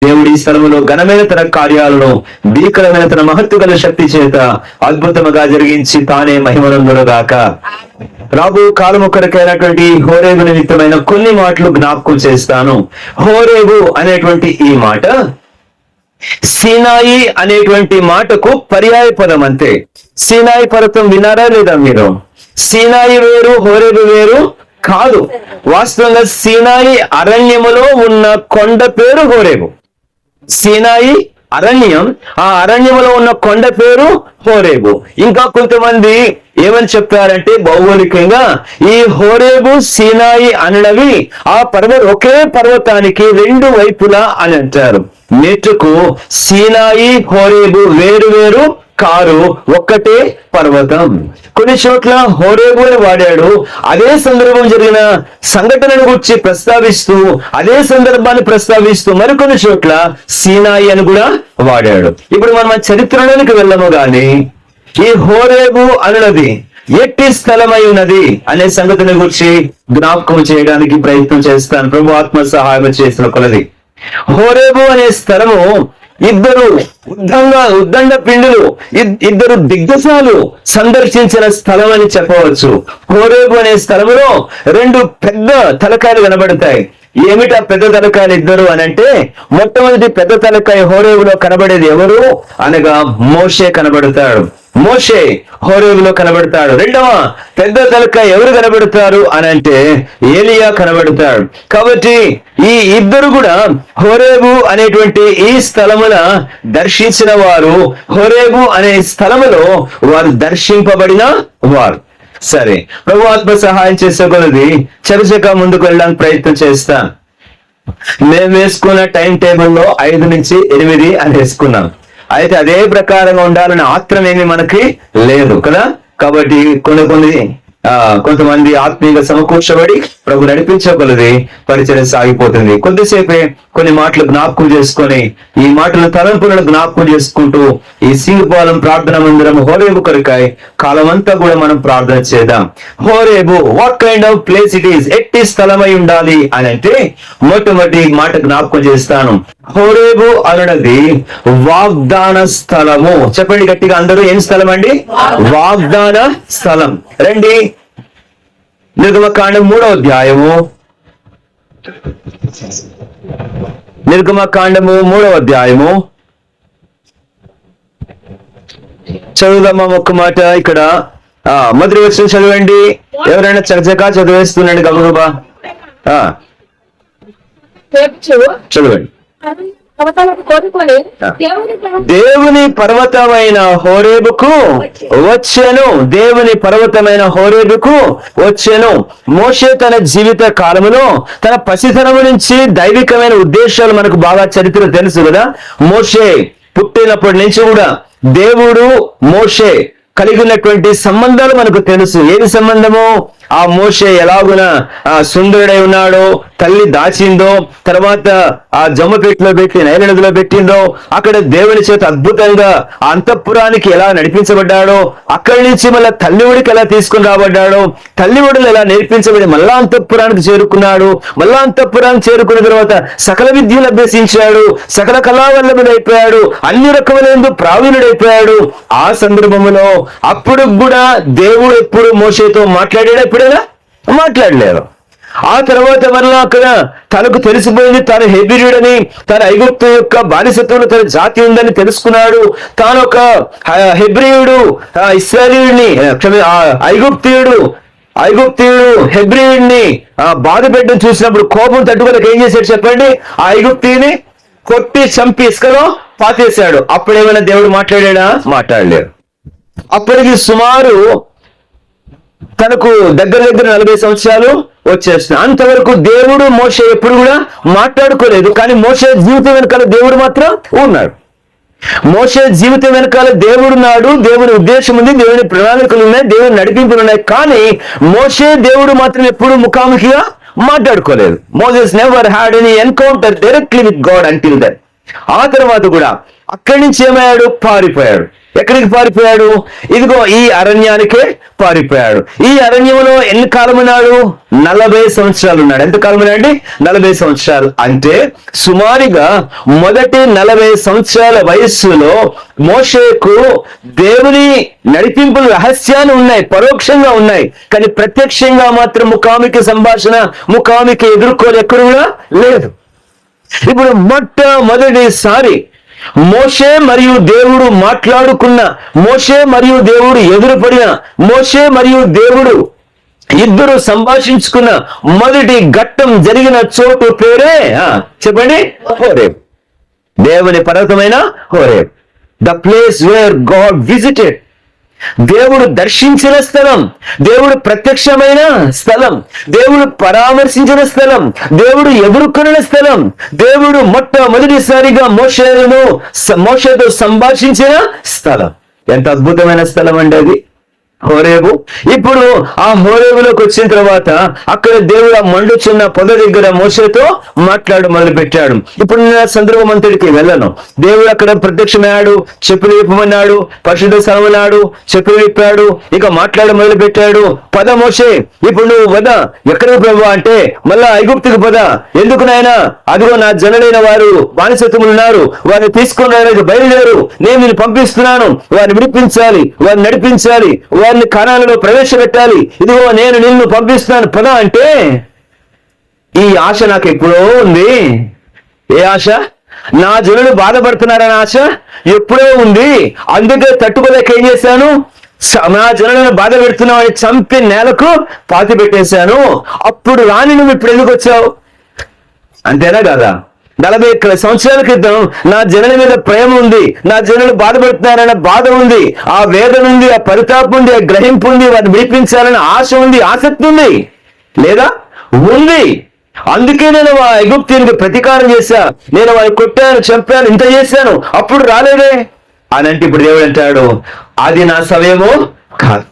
దేవుడి స్థలములో ఘనమైన తన కార్యాలను, భీకరమైన తన మహత్తుగల శక్తి చేత అద్భుతముగా జరిగించి తానే మహిమనందునుగాక. రాబో కాలము కొరకైనటువంటి హోరేబు నిమిత్తమైన కొన్ని మాటలు జ్ఞాపకం చేస్తాను. హోరేబు అనేటువంటి ఈ మాట సీనాయి అనేటువంటి మాటకు పర్యాయ పదం అంతే. సీనాయి పర్వతం విన్నారా లేదా మీరు? సీనాయి వేరు, హోరేబు వేరు కాదు. వాస్తవంగా సీనాయి అరణ్యములో ఉన్న కొండ పేరు హోరేబు. సీనాయి అరణ్యం, ఆ అరణ్యములో ఉన్న కొండ పేరు హోరేబు. ఇంకా కొంతమంది ఏమని చెప్తారంటే భౌగోళికంగా ఈ హోరేబు సీనాయి అనడవి ఒకే పర్వతానికి రెండు వైపులా అని అంటారు. మెట్టుకు సీనాయి హోరేబు వేరు వేరు కారు, ఒక్కటే పర్వతం. కొన్ని చోట్ల హోరేబు అని వాడాడు. అదే సందర్భం జరిగిన సంఘటనను గురించి ప్రస్తావిస్తూ, అదే సందర్భాన్ని ప్రస్తావిస్తూ మరికొన్ని చోట్ల సీనాయి అని కూడా వాడాడు. ఇప్పుడు మనం చరిత్రలోనికి వెళ్ళము గాని ఈ హోరేబు అన్నది ఎట్టి స్థలమై ఉన్నది అనే సంగతిని గురించి జ్ఞాపకం చేయడానికి ప్రయత్నం చేస్తాను, ప్రభు ఆత్మ సహాయం చేసిన కొలది. హోరేబు అనే స్థలము ఇద్దరు ఉద్దండ పిండులు, ఇద్దరు దిగ్గజాలు సందర్శించిన స్థలం అని చెప్పవచ్చు. హోరేబు అనే స్థలంలో రెండు పెద్ద తలకాయలు కనబడతాయి. ఏమిటా పెద్ద తలకాయలు ఇద్దరు అని అంటే, మొట్టమొదటి పెద్ద తలకాయ హోరేబులో కనబడేది ఎవరు అనగా మోషే కనబడతాడు. మోషే హోరేబులో కనబడతాడు. రెండవ పెద్ద తలకాయ ఎవరు కనబడతారు అని అంటే ఏలియా కనబడతాడు. కాబట్టి ఈ ఇద్దరు కూడా హోరేబు అనేటువంటి ఈ స్థలమున దర్శించిన వారు, హోరేబు అనే స్థలములో వారు దర్శింపబడిన వారు. సరే, ప్రభు ఆత్మ సహాయం చేసే కొలది చకచకా ముందుకు వెళ్ళడానికి ప్రయత్నం చేస్తా. మేము వేసుకున్న టైం టేబుల్లో 5 నుంచి 8 అని వేసుకున్నాం. అయితే అదే ప్రకారంగా ఉండాలని ఆత్రం ఏమి మనకి లేదు కదా. కాబట్టి కొంతమంది ఆత్మీయంగా సమకూర్చబడి ప్రభు నడిపించగలది పరిచయం సాగిపోతుంది. కొద్దిసేపే కొన్ని మాటలు జ్ఞాపకం చేసుకొని, ఈ మాటల తలంపులను జ్ఞాపకం చేసుకుంటూ ఈ సింగపాలెం ప్రార్థన మందిరం హోరేబు కొరకాయ కాలమంతా కూడా మనం ప్రార్థన చేద్దాం. Horeb what kind of place it is, ఎట్టి స్థలమై ఉండాలి అని అంటే మొట్టమొదటి మాట జ్ఞాపకం చేస్తాను. హోరేబు అనది వాగ్దాన స్థలము. చెప్పండి గట్టిగా అందరూ, ఏం స్థలం అండి? వాగ్దాన స్థలం. రండి, నిర్గమకాండం 3వ అధ్యాయము. నిర్గమకాండము 3వ అధ్యాయము చదువుదామా ఒక్క మాట. ఇక్కడ మొదటి వచనం చదవండి. ఎవరైనా చకచకా చదివేస్తున్నాండి గబగబా చదవండి. దేవుని పర్వతమైన హోరేబుకు వచ్చెను. దేవుని పర్వతమైన హోరేబుకు వచ్చెను. మోషే తన జీవిత కాలములో తన పసితనము నుంచి దైవికమైన ఉద్దేశాలు మనకు బాగా చరిత్ర తెలుసు కదా. మోషే పుట్టినప్పటి నుంచి కూడా దేవుడు మోషే కలిగి ఉన్నటువంటి సంబంధాలు మనకు తెలుసు. ఏది సంబంధము? ఆ మోషే ఎలాగున సుందరుడై ఉన్నాడో, తల్లి దాచిందో, తర్వాత ఆ జమ్మ పెట్టిలో పెట్టి నైల నదిలో పెట్టిందో, అక్కడ దేవుని చేత అద్భుతంగా ఆ అంతఃపురానికి ఎలా నడిపించబడ్డాడో, అక్కడి నుంచి మళ్ళా తల్లివుడికి ఎలా తీసుకుని రాబడ్డాడో, తల్లివుడులు ఎలా నేర్పించబడి మళ్ళా అంతఃపురానికి చేరుకున్నాడు. మళ్ళా అంతఃపురానికి చేరుకున్న తర్వాత సకల విద్యలు అభ్యసించాడు, సకల కళావల్లభుడైపోయాడు, అన్ని రకములందు ప్రావీణుడైపోయాడు. ఆ సందర్భంలో అప్పుడు కూడా దేవుడు ఎప్పుడు మోషేతో మాట్లాడాడు? ఎప్పుడైనా మాట్లాడలేరు. ఆ తర్వాత మరలా అక్కడ తనకు తెలిసిపోయింది తాను హెబ్రీయుడని, తన ఐగుప్తు యొక్క బానిసత్వంలో తన జాతి ఉందని తెలుసుకున్నాడు. తాను ఒక హెబ్రీయుడు, ఇశ్రాయేలీయుడిని, ఐగుప్తీయుడు హెబ్రీయుడిని బాధ పెట్టడం చూసినప్పుడు కోపం తట్టుకోలేక ఏం చేశాడు చెప్పండి? ఆ ఐగుప్తీయుని కొట్టి చంపి ఇసుకలో పాతేశాడు. అప్పుడేమైనా దేవుడు మాట్లాడా? మాట్లాడలేడు. అప్పటికి సుమారు తనకు దగ్గర 40 సంవత్సరాలు వచ్చేస్తున్నాయి. అంతవరకు దేవుడు మోషే ఎప్పుడు కూడా మాట్లాడుకోలేదు. కానీ మోషే జీవితం వెనకాల దేవుడు మాత్రం ఉన్నాడు. మోషే జీవితం వెనకాల దేవుడున్నాడు. దేవుని ఉద్దేశం ఉంది, దేవుని ప్రణాళికలు ఉన్నాయి, దేవుని నడిపింపులు ఉన్నాయి. కానీ మోషే దేవుడు మాత్రం ఎప్పుడు ముఖాముఖిగా మాట్లాడుకోలేదు. Moses never had any encounter directly with God until then. ఆ తర్వాత కూడా అక్కడి నుంచి ఏమయ్యాడు? పారిపోయాడు. ఎక్కడికి పారిపోయాడు? ఇదిగో ఈ అరణ్యానికే పారిపోయాడు. ఈ అరణ్యంలో ఎన్ని కాలం ఉన్నాడు? 40 సంవత్సరాలు ఉన్నాడు. ఎంత కాలం ఉన్నాడండి? 40 సంవత్సరాలు. అంటే సుమారుగా మొదటి 40 సంవత్సరాల వయస్సులో మోషేకు దేవుని నడిపింపులు రహస్యాలు ఉన్నాయి, పరోక్షంగా ఉన్నాయి, కానీ ప్రత్యక్షంగా మాత్రం ముఖాముఖి సంభాషణ, ముఖాముఖి ఎదుర్కోలు ఎక్కడ కూడా లేదు. ఇప్పుడు మొట్టమొదటిసారి మోషే మరియు దేవుడు మాట్లాడుకున్న, మోషే మరియు దేవుడు ఎదురుపడిన, మోషే మరియు దేవుడు ఇద్దరు సంభాషించుకున్న మొదటి ఘట్టం జరిగిన చోటు పేరే చెప్పండి, హోరేబ్. దేవుని పర్వతమైన Horeb, the place where God visited. దేవుడు దర్శించిన స్థలం, దేవుడు ప్రత్యక్షమైన స్థలం, దేవుడు పరామర్శించిన స్థలం, దేవుడు ఎదుర్కొన్న స్థలం, దేవుడు మొట్టమొదటిసారిగా మోషేతో సంభాషించిన స్థలం. ఎంత అద్భుతమైన స్థలం అండి అది, హోరేబు. ఇప్పుడు ఆ హోరేబులోకి వచ్చిన తర్వాత అక్కడ దేవుడు ఆ మండుచున్న పొద దగ్గర మోషేతో మొదలు పెట్టాడు. ఇప్పుడు నేను సందర్భం అంతటికి వెళ్ళను. దేవుడు అక్కడ ప్రత్యక్షమయ్యాడు, చెప్పులు విప్పమన్నాడు, పరిశుద్ధ స్థలం అన్నాడు, చెప్పులు విప్పాడు, ఇక మొదలు పెట్టాడు. పద మోషే, ఇప్పుడు నువ్వు పద. ఎక్కడికి ప్రభు అంటే మళ్ళా ఐగుప్తుకు పద. ఎందుకు నాయనా? అదిగో నా జనులైన వారు బానిసత్వములు ఉన్నారు, వారిని తీసుకొని రావడానికి బయలుదేరు, నేను నిన్ను పంపిస్తున్నాను, వారిని విడిపించాలి, వారిని నడిపించాలి, వారిని కణాలలో ప్రవేశపెట్టాలి, ఇదిగో నేను నిన్ను పంపిస్తున్నాను పద అంటే ఈ ఆశ నాకు ఎప్పుడో ఉంది. ఏ ఆశ? నా జనులు బాధపడుతున్నారనే ఆశ ఎప్పుడో ఉంది. అందుకే తట్టుకోలేక ఏం చేశాను? నా జనులను బాధ పెడుతున్నావు చంపి నేలకు పాతి పెట్టేశాను. అప్పుడు రాని నువ్వు ఇప్పుడు ఎందుకు వచ్చావు? అంతేనా కదా? 40 సంవత్సరాల క్రితం నా జనుల మీద ప్రేమ ఉంది, నా జనులు బాధపడుతున్నారన్న బాధ ఉంది, ఆ వేదన ఉంది, ఆ పరితాపం ఉంది, ఆ గ్రహింపు ఉంది, వారిని విడిపించాలన్న ఆశ ఉంది, ఆసక్తి ఉంది లేదా? ఉంది. అందుకే నేను ఆ ఐగుప్తీయునికి ప్రతీకారం చేశా, నేను వారిని కొట్టాను, చంపాను, ఇంత చేశాను, అప్పుడు రాలేదే అని అంటే ఇప్పుడు దేవుడు అంటాడు అది నా సమయమో కాదు.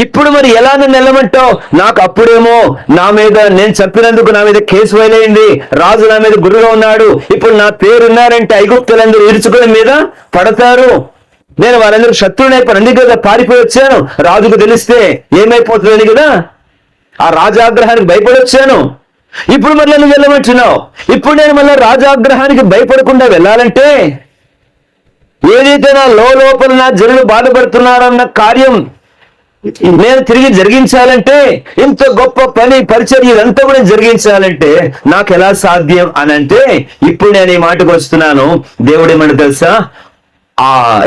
ఇప్పుడు మరి ఎలా నన్ను వెళ్ళమంటావు? నాకు అప్పుడేమో నా మీద, నేను చంపినందుకు నా మీద కేసు వేలైంది, రాజు నా మీద గురుగా ఉన్నాడు, ఇప్పుడు నా పేరున్నారంటే ఐగుప్తులందరూ ఇరుచుకుని మీద పడతారు, నేను వారందరూ శత్రువునైపోయాను, అందుకే కదా పారిపోయి వచ్చాను, రాజుకు తెలిస్తే ఏమైపోతుందని కదా ఆ రాజాగ్రహానికి భయపడి వచ్చాను. ఇప్పుడు మళ్ళీ నువ్వు వెళ్ళమంటున్నావు. ఇప్పుడు నేను మళ్ళీ రాజాగ్రహానికి భయపడకుండా వెళ్ళాలంటే ఏదైతే నా లోపల నా జనులు బాధపడుతున్నారన్న కార్యం నేను తిరిగి జరిగించాలంటే, ఇంత గొప్ప పని పరిచర్య ఇదంతా కూడా జరిగించాలంటే నాకు ఎలా సాధ్యం అని అంటే ఇప్పుడు నేను ఈ మాటకు వస్తున్నాను. దేవుడు ఏమన్నా తెలుసా?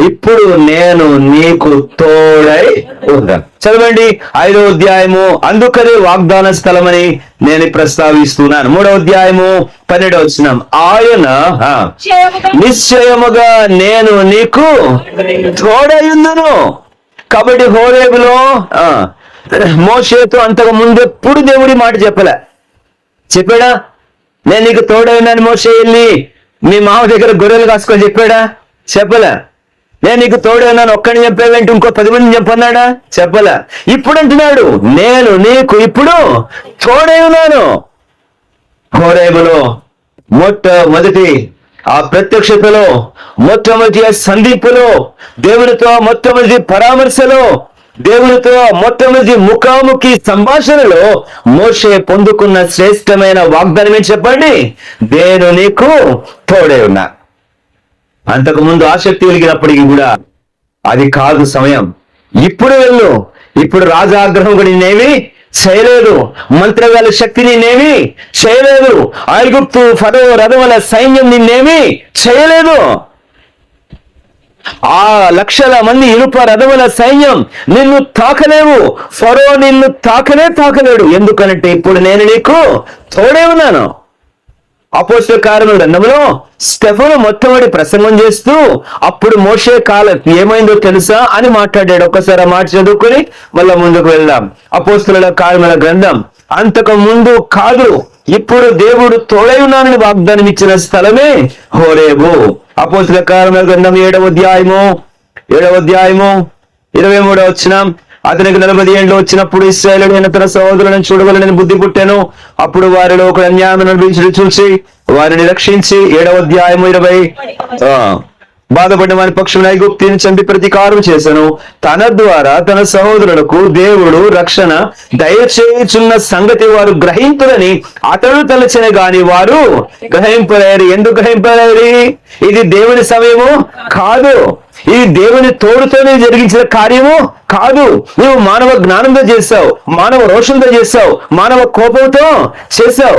ఇప్పుడు నేను నీకు తోడై ఉంటాను. చదవండి 5వ అధ్యాయము. అందుకనే వాగ్దాన స్థలమని నేను ప్రస్తావిస్తున్నాను. 3వ అధ్యాయము 12వ వచనం. ఆయన నిశ్చయముగా నేను నీకు తోడై ఉన్నాను. కాబట్టి హోరేబులో మోషేతో అంతకు ముందు ఎప్పుడు దేవుడి మాట చెప్పాడా? నేను నీకు తోడైనాను మోషే, వెళ్ళి మీ మామ దగ్గర గొర్రెలు కాసుకొని చెప్పాడా? చెప్పలే. నేను నీకు తోడైనాను ఒక్కడిని చెప్పావేంటి ఇంకో 10 మందిని చెప్పన్నాడా? చెప్పలే. ఇప్పుడు అంటున్నాడు నేను నీకు ఇప్పుడు తోడై ఉన్నాను. హోరేబులో మొట్టమొదటి ఆ ప్రత్యక్షతలో, మొట్టమొదటి సంధింపులో, దేవునితో మొట్టమొదటి పరామర్శలో, దేవునితో మొట్టమొదటి ముఖాముఖి సంభాషణలో మోషే పొందుకున్న శ్రేష్టమైన వాగ్దానం ఏంటి చెప్పండి? నేను నీకు తోడై ఉన్నా. అంతకు ముందు ఆసక్తి కలిగినప్పటికీ కూడా అది కాదు సమయం. ఇప్పుడు వెళ్ళు. ఇప్పుడు రాజాగ్రహం కూడా నేనేమి చేయలేదు, మంత్రగాల శక్తి నిన్నేమి చేయలేదు, ఐగుప్తు ఫరో రథముల సైన్యం నిన్నేమి చేయలేదు. ఆ లక్షల మంది ఇనుప రథముల సైన్యం నిన్ను తాకలేవు. ఫరో నిన్ను తాకలేడు. ఎందుకనంటే ఇప్పుడు నేను నీకు తోడే ఉన్నాను. అపోస్తలుల కార్యముల గ్రంథంలో స్టెఫను మొట్టమొదటి ప్రసంగం చేస్తూ అప్పుడు మోషే కాలం ఏమైందో తెలుసా అని మాట్లాడాడు. ఒక్కసారి ఆ మాట చదువుకుని మళ్ళా ముందుకు వెళ్దాం. అపోస్తలుల కార్యముల గ్రంథం. అంతకు ముందు కాదు, ఇప్పుడు దేవుడు తోడై ఉన్నానని వాగ్దానం ఇచ్చిన స్థలమే హోరేబు. అపోస్తలుల కార్యముల గ్రంథం 7వ అధ్యాయము 23వ వచనం. అతనికి 40 ఏళ్ళు వచ్చినప్పుడు ఇశ్రాయేలుడైన తన సహోదరులను చూడగలని బుద్ధి పుట్టాను. అప్పుడు వారిలో ఒక అన్యాయం అనుభవించడం చూసి వారిని రక్షించి 7వ అధ్యాయము 20 బాధపడిన వారి పక్షులను ఐగుప్తుని చంపి ప్రతీకారం చేశాను. తన ద్వారా తన సహోదరులకు దేవుడు రక్షణ దయచేయుచున్న సంగతి వారు గ్రహింపులని అతడు తలచిన గాని వారు గ్రహింపలేరు. ఎందుకు గ్రహింపలేరు? ఇది దేవుని సమయము కాదు, ఇది దేవుని తోడుతోనే జరిగించిన కార్యము కాదు. నువ్వు మానవ జ్ఞానంతో చేశావు, మానవ రోషంతో చేశావు, మానవ కోపంతో చేశావు,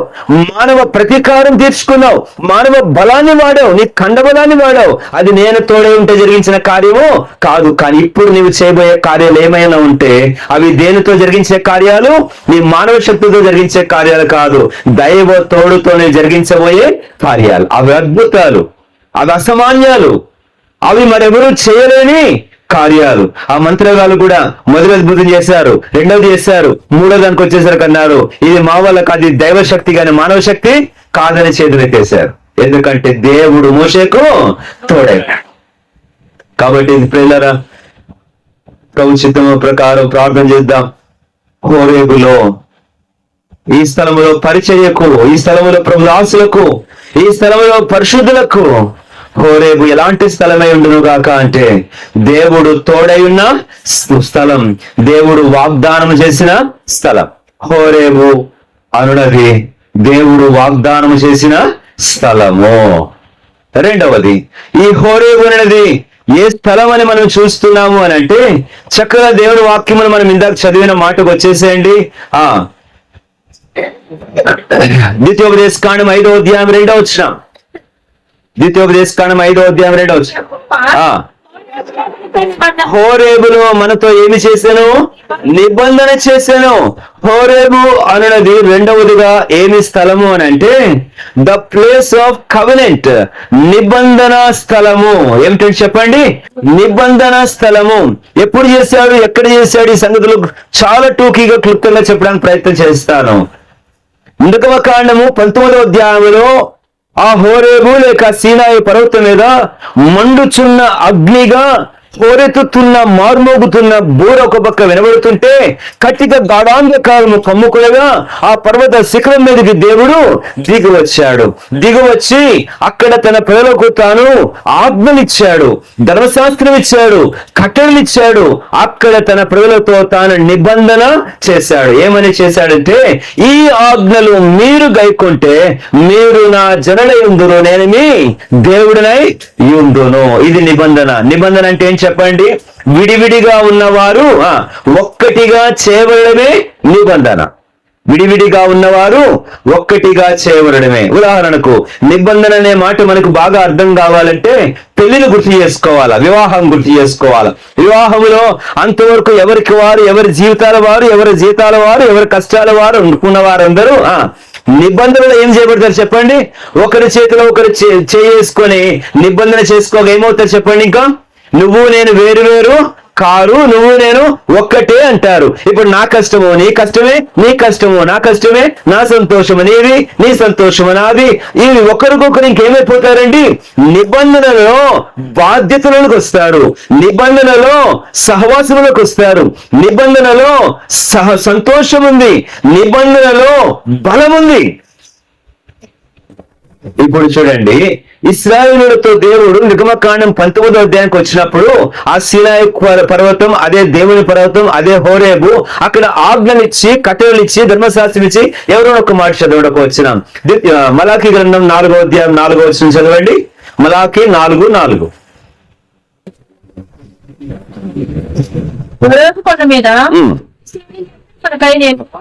మానవ ప్రతీకారం తీర్చుకున్నావు, మానవ బలాన్ని వాడావు, నీ కండబలాన్ని వాడావు. అది నేను తోడే ఉంటే జరిగించిన కార్యము కాదు. కానీ ఇప్పుడు నీవు చేయబోయే కార్యాలు ఏమైనా ఉంటే అవి దేనితో జరిగించే కార్యాలు? నీ మానవ శక్తితో జరిగించే కార్యాలు కాదు, దైవ తోడుతోనే జరిగించబోయే కార్యాలు. అవి అద్భుతాలు, అవి అసామాన్యాలు, అవి మరెవరూ చేయలేని కార్యాలు. ఆ మంత్రగాలు కూడా మొదటి అద్భుతం చేశారు, రెండవది చేశారు, మూడో దానికి వచ్చేసరికి అన్నారు ఇది మా వల్ల కాదు, ఇది దైవ శక్తి కానీ మానవ శక్తి కాదని చేతులెత్తేశారు. ఎందుకంటే దేవుడు మోషేకు తోడైనాడు. కాబట్టి ప్రియులారా, ప్రభు చిత్తము ప్రకారం ప్రార్థన చేద్దాం. హోరేబులో ఈ స్థలములో పరిచర్యకు, ఈ స్థలములో ప్రభు దాసులకు, ఈ స్థలములో పరిశుద్ధులకు హోరేబు ఎలాంటి స్థలమై ఉండును గాక అంటే దేవుడు తోడై ఉన్న స్థలం, దేవుడు వాగ్దానం చేసిన స్థలం. హోరేబు అనునది దేవుడు వాగ్దానం చేసిన స్థలము. రెండవది, ఈ హోరేబు అనేది ఏ స్థలం అని మనం చూస్తున్నాము అని అంటే చక్కగా దేవుని వాక్యమును మనం ఇందాక చదివిన మాటకు వచ్చేసేయండి. ద్వితీయోపదేశకాండం 5వ అధ్యాయం 2వ వచనం. ద్వితీయోపదేశకాండం 5వ అధ్యాయం 2వ వచనం. హోరేబులో మనతో ఏమి చేశాను? నిబంధన చేశాను. హోరేబు అనున్నది రెండవదిగా ఏమి స్థలము అని అంటే ద ప్లేస్ ఆఫ్ కవెనెంట్, నిబంధన స్థలము. ఏమిటంటే చెప్పండి, నిబంధన స్థలము. ఎప్పుడు చేశాడు, ఎక్కడ చేశాడు, ఈ సంగతులు చాలా టూకీగా క్లుప్తంగా చెప్పడానికి ప్రయత్నం చేస్తాను. నిర్గమకాండము 19వ అధ్యాయంలో ఆ హోరేబు లేక సీనాయి పర్వతం మీద మండుచున్న అగ్నిగా హోరెత్తుతున్న మార్మోగుతున్న బూర ఒక పక్క వినబడుతుంటే కట్టిక గాఢాంధకారము కమ్ముకునగా ఆ పర్వత శిఖరం మీదకి దేవుడు దిగివచ్చాడు. దిగివచ్చి అక్కడ తన ప్రజలకు తాను ఆజ్ఞలిచ్చాడు, ధర్మశాస్త్రం ఇచ్చాడు, కట్టడలు ఇచ్చాడు. అక్కడ తన ప్రజలతో తాను నిబంధన చేశాడు. ఏమని చేశాడంటే ఈ ఆజ్ఞలు మీరు గైకుంటే మీరు నా జనులై ఉందురు, నేను మీ దేవుడినై ఉందును. ఇది నిబంధన. నిబంధన అంటే ఏం చెప్పండి? విడివిడిగా ఉన్నవారు ఒక్కటిగా చేయబడమే నిబంధన. విడివిడిగా ఉన్నవారు ఒక్కటిగా చేయబడమే. ఉదాహరణకు నిబంధన అనే మాట మనకు బాగా అర్థం కావాలంటే పెళ్లిని గుర్తు చేసుకోవాలా, వివాహం గుర్తు చేసుకోవాలా. వివాహంలో అంతవరకు ఎవరికి వారు, ఎవరి జీవితాల వారు, ఎవరి జీతాల వారు, ఎవరి కష్టాల వారు అనుకున్న వారందరూ నిబంధనలు ఏం చేయబడతారు చెప్పండి? ఒకరి చేతిలో ఒకరు చేసుకొని నిబంధన చేసుకోగా ఏమవుతారు చెప్పండి? ఇంకా నువ్వు నేను వేరు వేరు కారు, నువ్వు నేను ఒక్కటే అంటారు. ఇప్పుడు నా కష్టము నీ కష్టమే, నీ కష్టము నా కష్టమే, నా సంతోషము నీది, నీ సంతోషము నాది. ఇవి ఒకరికొకరు ఇంకేమైపోతారండి? నిబంధనలో బాధ్యతలకు వస్తారు, నిబంధనలో సహవాసములకు వస్తారు, నిబంధనలో సంతోషం ఉంది, నిబంధనలో బలం ఉంది. ఇప్పుడు చూడండి, ఇశ్రాయేలులతో దేవుడు నిర్గమకాండం 19వ అధ్యాయానికి వచ్చినప్పుడు ఆ సీనాయి పర్వతం, అదే దేవుని పర్వతం, అదే హోరేబు, అక్కడ ఆజ్ఞలిచ్చి కట్టెలు ఇచ్చి ధర్మశాస్త్రం ఇచ్చి ఎవరో ఒక మాట చదవడానికి వచ్చినాం. మలాకీ గ్రంథం 4వ అధ్యాయం 4వ వచనం చదవండి. మలాకీ 4:4.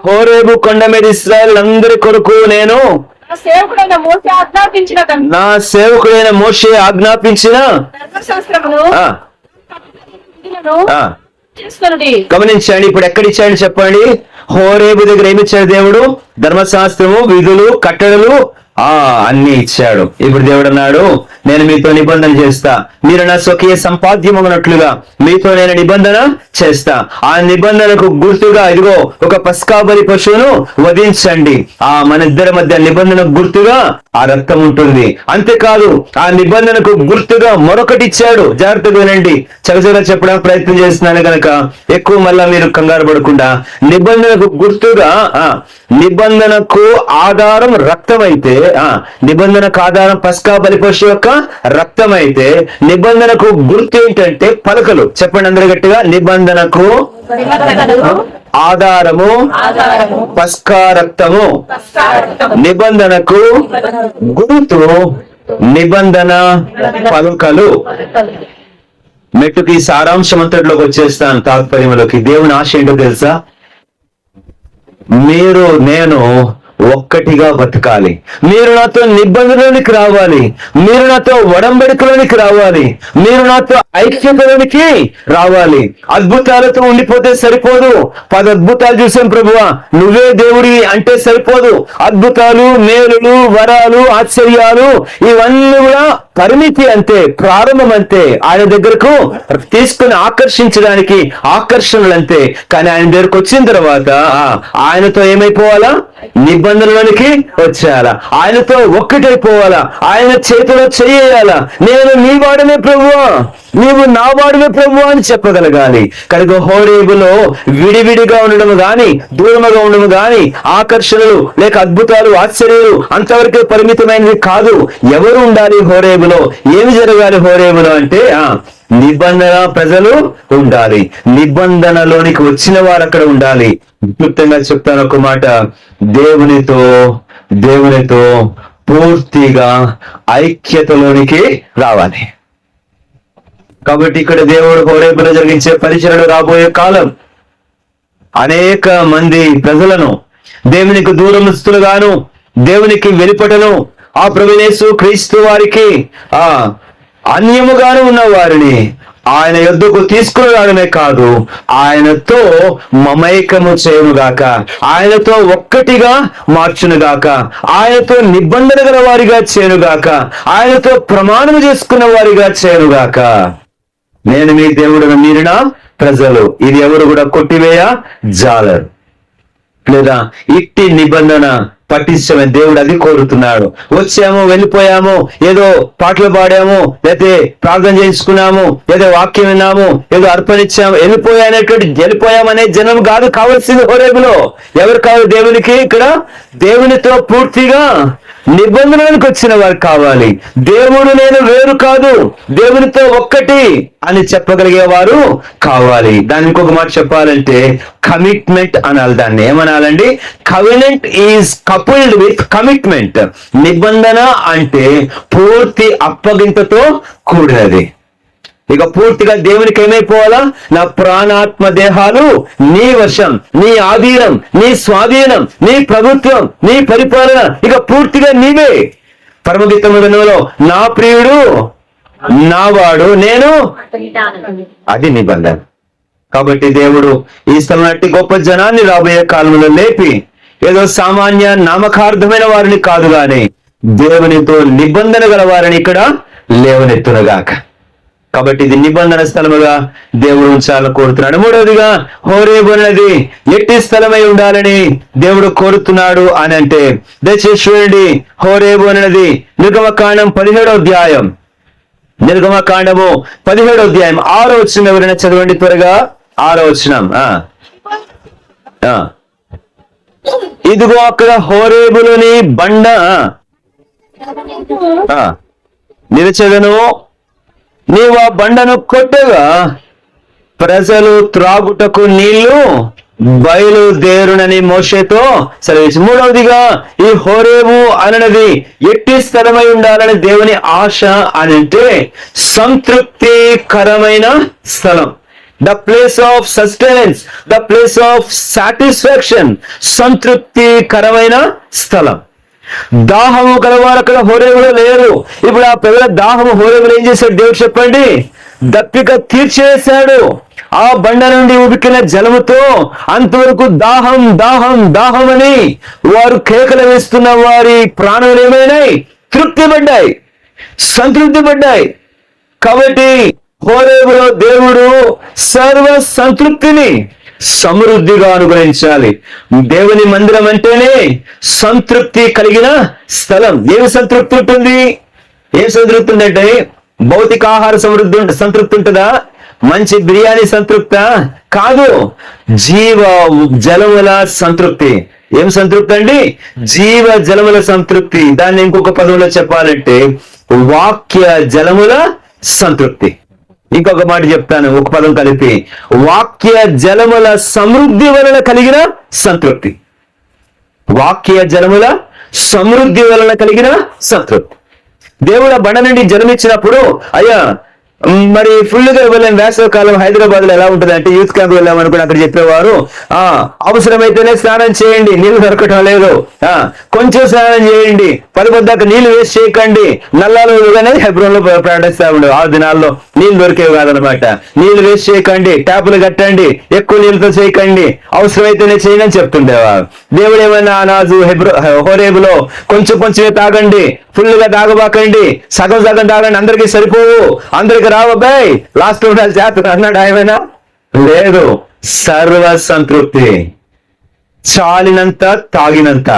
హోరేబు కొండ మీద ఇశ్రాయేలు అందరి కొరకు నేను నా సేవకుడైన మోషే ఆజ్ఞాపించిన గమనించండి. ఇప్పుడు ఎక్కడిచ్చాడు చెప్పండి? హోరేబు దగ్గర ఏమిచ్చాడు దేవుడు? ధర్మశాస్త్రము, విధులు, కట్టడలు అన్ని ఇచ్చాడు. ఇప్పుడు దేవుడు అన్నాడు నేను మీతో నిబంధన చేస్తా, మీరు నా స్వకీయ సంపాద్యమగినట్లుగా మీతో నేను నిబంధన చేస్తా. ఆ నిబంధనకు గుర్తుగా ఇదిగో ఒక పస్కాబలి పశువును వధించండి. మన ఇద్దరి మధ్య నిబంధన గుర్తుగా ఆ రక్తం ఉంటుంది. అంతేకాదు ఆ నిబంధనకు గుర్తుగా మరొకటి ఇచ్చాడు. జాగ్రత్తగా వినండి, చకచగా చెప్పడానికి ప్రయత్నం చేస్తున్నాను కనుక ఎక్కువ మళ్ళా మీరు కంగారు పడకుండా. నిబంధనకు గుర్తుగా, నిబంధనకు ఆధారం రక్తం అయితే నిబంధనకు ఆధారం పస్కా బలిపశు యొక్క రక్తం అయితే నిబంధనకు గుర్తు ఏంటంటే పలకలు. చెప్పండి అందరూ గట్టిగా, నిబంధనకు ఆధారము పస్కా రక్తము, నిబంధనకు గుర్తు నిబంధన పలకలు. మెట్టుకి సారాంశం అంతటిలోకి వచ్చేస్తాను, తాత్పర్యంలోకి. దేవుని ఆశ ఏంటో తెలుసా? మీరు నేను ఒక్కటిగా బతకాలి. మీరు నాతో నిబంధనలోనికి రావాలి, మీరు నాతో ఒడంబడికలోనికి రావాలి, మీరు నాతో ఐక్యతలోనికి రావాలి. అద్భుతాలతో ఉండిపోతే సరిపోదు. 10 అద్భుతాలు చూసాం ప్రభువా, నువ్వే దేవుడి అంటే సరిపోదు. అద్భుతాలు, మేలులు, వరాలు, ఆశ్చర్యాలు ఇవన్నీ కూడా పరిమితి అంతే, ప్రారంభం అంతే. ఆయన దగ్గరకు తీసుకుని ఆకర్షించడానికి ఆకర్షణలు అంతే. కానీ ఆయన దగ్గరకు వచ్చిన తర్వాత ఆయనతో ఏమైపోవాలా? నిబంధనలోనికి వచ్చేయాలా, ఆయనతో ఒక్కటైపోవాలా, ఆయన చేతిలో చేయాలా. నేను నీ వాడమే ప్రభువా, నీవు నా వాడమే ప్రభువా అని చెప్పగలగాలి. కనుక హోరేబులో విడివిడిగా ఉండడం గాని, దూరముగా ఉండడం గాని, ఆకర్షణలు లేక అద్భుతాలు, ఆశ్చర్యాలు అంతవరకే పరిమితమైనది కాదు. ఎవరు ఉండాలి హోరేబులో? ఏమి జరగాలి హోరేబులో అంటే నిబంధన ప్రజలు ఉండాలి. నిబంధనలోనికి వచ్చిన వారు అక్కడ ఉండాలి. క్లుప్తంగా చెప్తాను ఒక మాట, దేవునితో పూర్తిగా ఐక్యతలోనికి రావాలి. కాబట్టి ఇక్కడ దేవుడు హోరేబులో జరిగించే పరిచర్యలు రాబోయే కాలం అనేక మంది ప్రజలను దేవునికి దూరముస్తులుగాను, దేవునికి వెలుపటను, ఆ ప్రభువైన యేసు క్రీస్తు వారికి అన్యముగాను ఉన్న వారిని ఆయన యొద్దకు తీసుకుని రావడమే కాదు, ఆయనతో మమైకము చేయునుగాక, ఆయనతో ఒక్కటిగా మార్చునుగాక, ఆయనతో నిబంధన గల వారిగా చేయునుగాక, ఆయనతో ప్రమాణము చేసుకున్న వారిగా చేయునుగాక. నేను మీ దేవుడును, మీరు నా ప్రజలు. ఇది ఎవరు కూడా కొట్టివేయ జాలరు. లేదా ఇట్టి నిబంధన పట్టించమని దేవుడు అది కోరుతున్నాడు. వచ్చాము, వెళ్ళిపోయాము, ఏదో పాటలు పాడాము, లేకపోతే ప్రార్థన చేసుకున్నాము, ఏదో వాక్యం విన్నాము, ఏదో అర్పణించాము, వెళ్ళిపోయామనే జనం కాదు కావాల్సింది హోరేబులో. ఎవరు కావాలి దేవునికి? ఇక్కడ దేవునితో పూర్తిగా నిబంధనలకు వచ్చిన వారు కావాలి. దేవుడు నేను వేరు కాదు, దేవునితో ఒక్కటి అని చెప్పగలిగేవారు కావాలి. దాని ఇంకొక మాట చెప్పాలంటే కమిట్మెంట్ అనాలి. దాన్ని ఏమనాలండి? Covenant is coupled with commitment. నిబంధన అంటే పూర్తి అప్పగింతతో కూడినది. ఇక పూర్తిగా దేవునికి ఏమైపోవాలా? నా ప్రాణాత్మ దేహాలు నీ వశం, నీ ఆధీనం, నీ స్వాధీనం, నీ ప్రభుత్వం, నీ పరిపాలన ఇక పూర్తిగా నీవే. పరమగీతములో నా ప్రియుడు నావాడు, నేను అది నిబంధన. కాబట్టి దేవుడు ఈ స్థలం గొప్ప జనాన్ని రాబోయే కాలంలో లేపి ఏదో సామాన్య నామకార్థమైన వారిని కాదు గాని దేవునితో నిబంధన గల వారిని ఇక్కడ లేవనెత్తునగాక. కాబట్టి ఇది నిబంధన స్థలముగా దేవుడు ఉంచాలని కోరుతున్నాడు. మూడవదిగా హోరేబు అనేది ఎట్టి స్థలమై ఉండాలని దేవుడు కోరుతున్నాడు అని అంటే దయచేసి చూడండి. హోరేబు అనేది నిర్గమకాండం 17వ అధ్యాయం, నిర్గమకాండము 17వ అధ్యాయం 6వ వచనం ఎవరైనా చదవండి త్వరగా. 6వ వచనం. ఇదిగో అక్కడ హోరేబులోని బండ నిలిచెదను, నీవు ఆ బండను కొట్టగా ప్రజలు త్రాగుటకు నీళ్లు బయలుదేరునని మోషేతో సెలవించి. మూడవదిగా ఈ హోరేబు అనది ఎట్టి స్థలమై ఉండాలని దేవుని ఆశ అని అంటే సంతృప్తికరమైన స్థలం. The place of sustenance, the place of satisfaction. సంతృప్తికరమైన స్థలం. దాహము గలవారు అక్కడ హోరేబులో లేరు. ఇప్పుడు ఆ ప్రజల దాహము హోరేబులో ఏం చేశాడు దేవుడు చెప్పండి? దప్పిక తీర్చేశాడు. ఆ బండ నుండి ఉబికిన జలముతో అంతవరకు దాహం దాహం దాహం అని వారు కేకలు వేస్తున్న వారి ప్రాణాలు ఏమైనాయి? తృప్తి పడ్డాయి, సంతృప్తి పడ్డాయి. కాబట్టి హోరేబులో దేవుడు సర్వ సంతృప్తిని సమృద్ధిగా అనుగ్రహించాలి. దేవుని మందిరం అంటేనే సంతృప్తి కలిగిన స్థలం. ఏమి సంతృప్తి ఉంటుంది? ఏం సంతృప్తి ఉందంటే భౌతిక ఆహార సంతృప్తి ఉంటుందా? మంచి బిర్యానీ సంతృప్త కాదు, జీవ జలముల సంతృప్తి. ఏం సంతృప్తి అండి? జీవ జలముల సంతృప్తి. దాన్ని ఇంకొక పదంలో చెప్పాలంటే వాక్య జలముల సంతృప్తి. ఇంకొక మాట చెప్తాను, ఒక పదం కలిపి, వాక్య జలముల సమృద్ధి వలన కలిగిన సంతృప్తి. వాక్య జలముల సమృద్ధి వలన కలిగిన సంతృప్తి. దేవుడు ఆ బండ నుండి జలమిచ్చినప్పుడు, అయ్యా మరి ఫుల్గా వెళ్ళాం. వేసవి కాలం హైదరాబాద్ లో ఎలా ఉంటుంది అంటే, యూత్ క్యాంప్ వెళ్ళామనుకుని అక్కడ చెప్పేవారు, అవసరమైతేనే స్నానం చేయండి, నీళ్లు దొరకటం లేదు, కొంచెం స్నానం చేయండి, 10 పొద్దాక నీళ్లు వేస్ట్ చేయకండి, నల్లాలు అనేది హెబ్రోన్ లో ప్రకటిస్తా ఉండే. ఆ దినాల్లో నీళ్లు దొరికేవి కాదనమాట. నీళ్లు వేస్ట్ చేయకండి, ట్యాపులు కట్టండి, ఎక్కువ నీళ్ళతో చేయకండి, అవసరమైతేనే చేయండి అని చెప్తుండేవారు. దేవుడు ఏమైనా నాజు హోరేబులో కొంచెం కొంచెమే తాగండి, ఫుల్ గా తాగబాకండి, సగం సగం తాగండి, అందరికీ సరిపోవు, అందరికి రావబ్బాయి, లాస్ట్ ఉండాలి చేత అన్నాడు ఆయమైనా? లేదు. సర్వ సంతృప్తి, చాలినంత తాగినంత.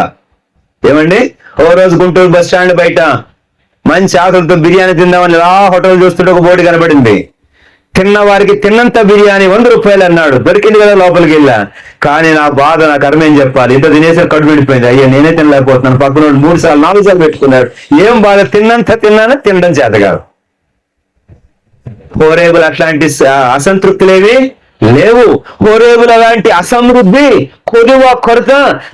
ఏమండి, ఓ రోజు గుంటూరు బస్ స్టాండ్ బయట మంచి ఆకలితో బిర్యానీ తిందామని హోటల్ చూస్తుంటే ఒక బోర్డు కనబడింది. తిన్న వారికి తిన్నంత బిర్యానీ 100 రూపాయలు అన్నాడు. దొరికింది కదా, లోపలికి వెళ్ళా. కానీ నా బాధ, నా కర్మ ఏం చెప్పాలి, ఇంత తినేసరి కడుపు విడిపోయింది. అయ్యా నేనే తినలేకపోతున్నాను, పక్కన 3 సార్లు 4 సార్లు పెట్టుకున్నాడు. ఏం బాధ, తిన్నంత తిన్నాను, తినడం చేత కాదు. హోరేబుల్ అట్లాంటి అసంతృప్తులేవి లేవు. హోరేబుల్ అలాంటి అసమృద్ధి, కొదువ, కొరత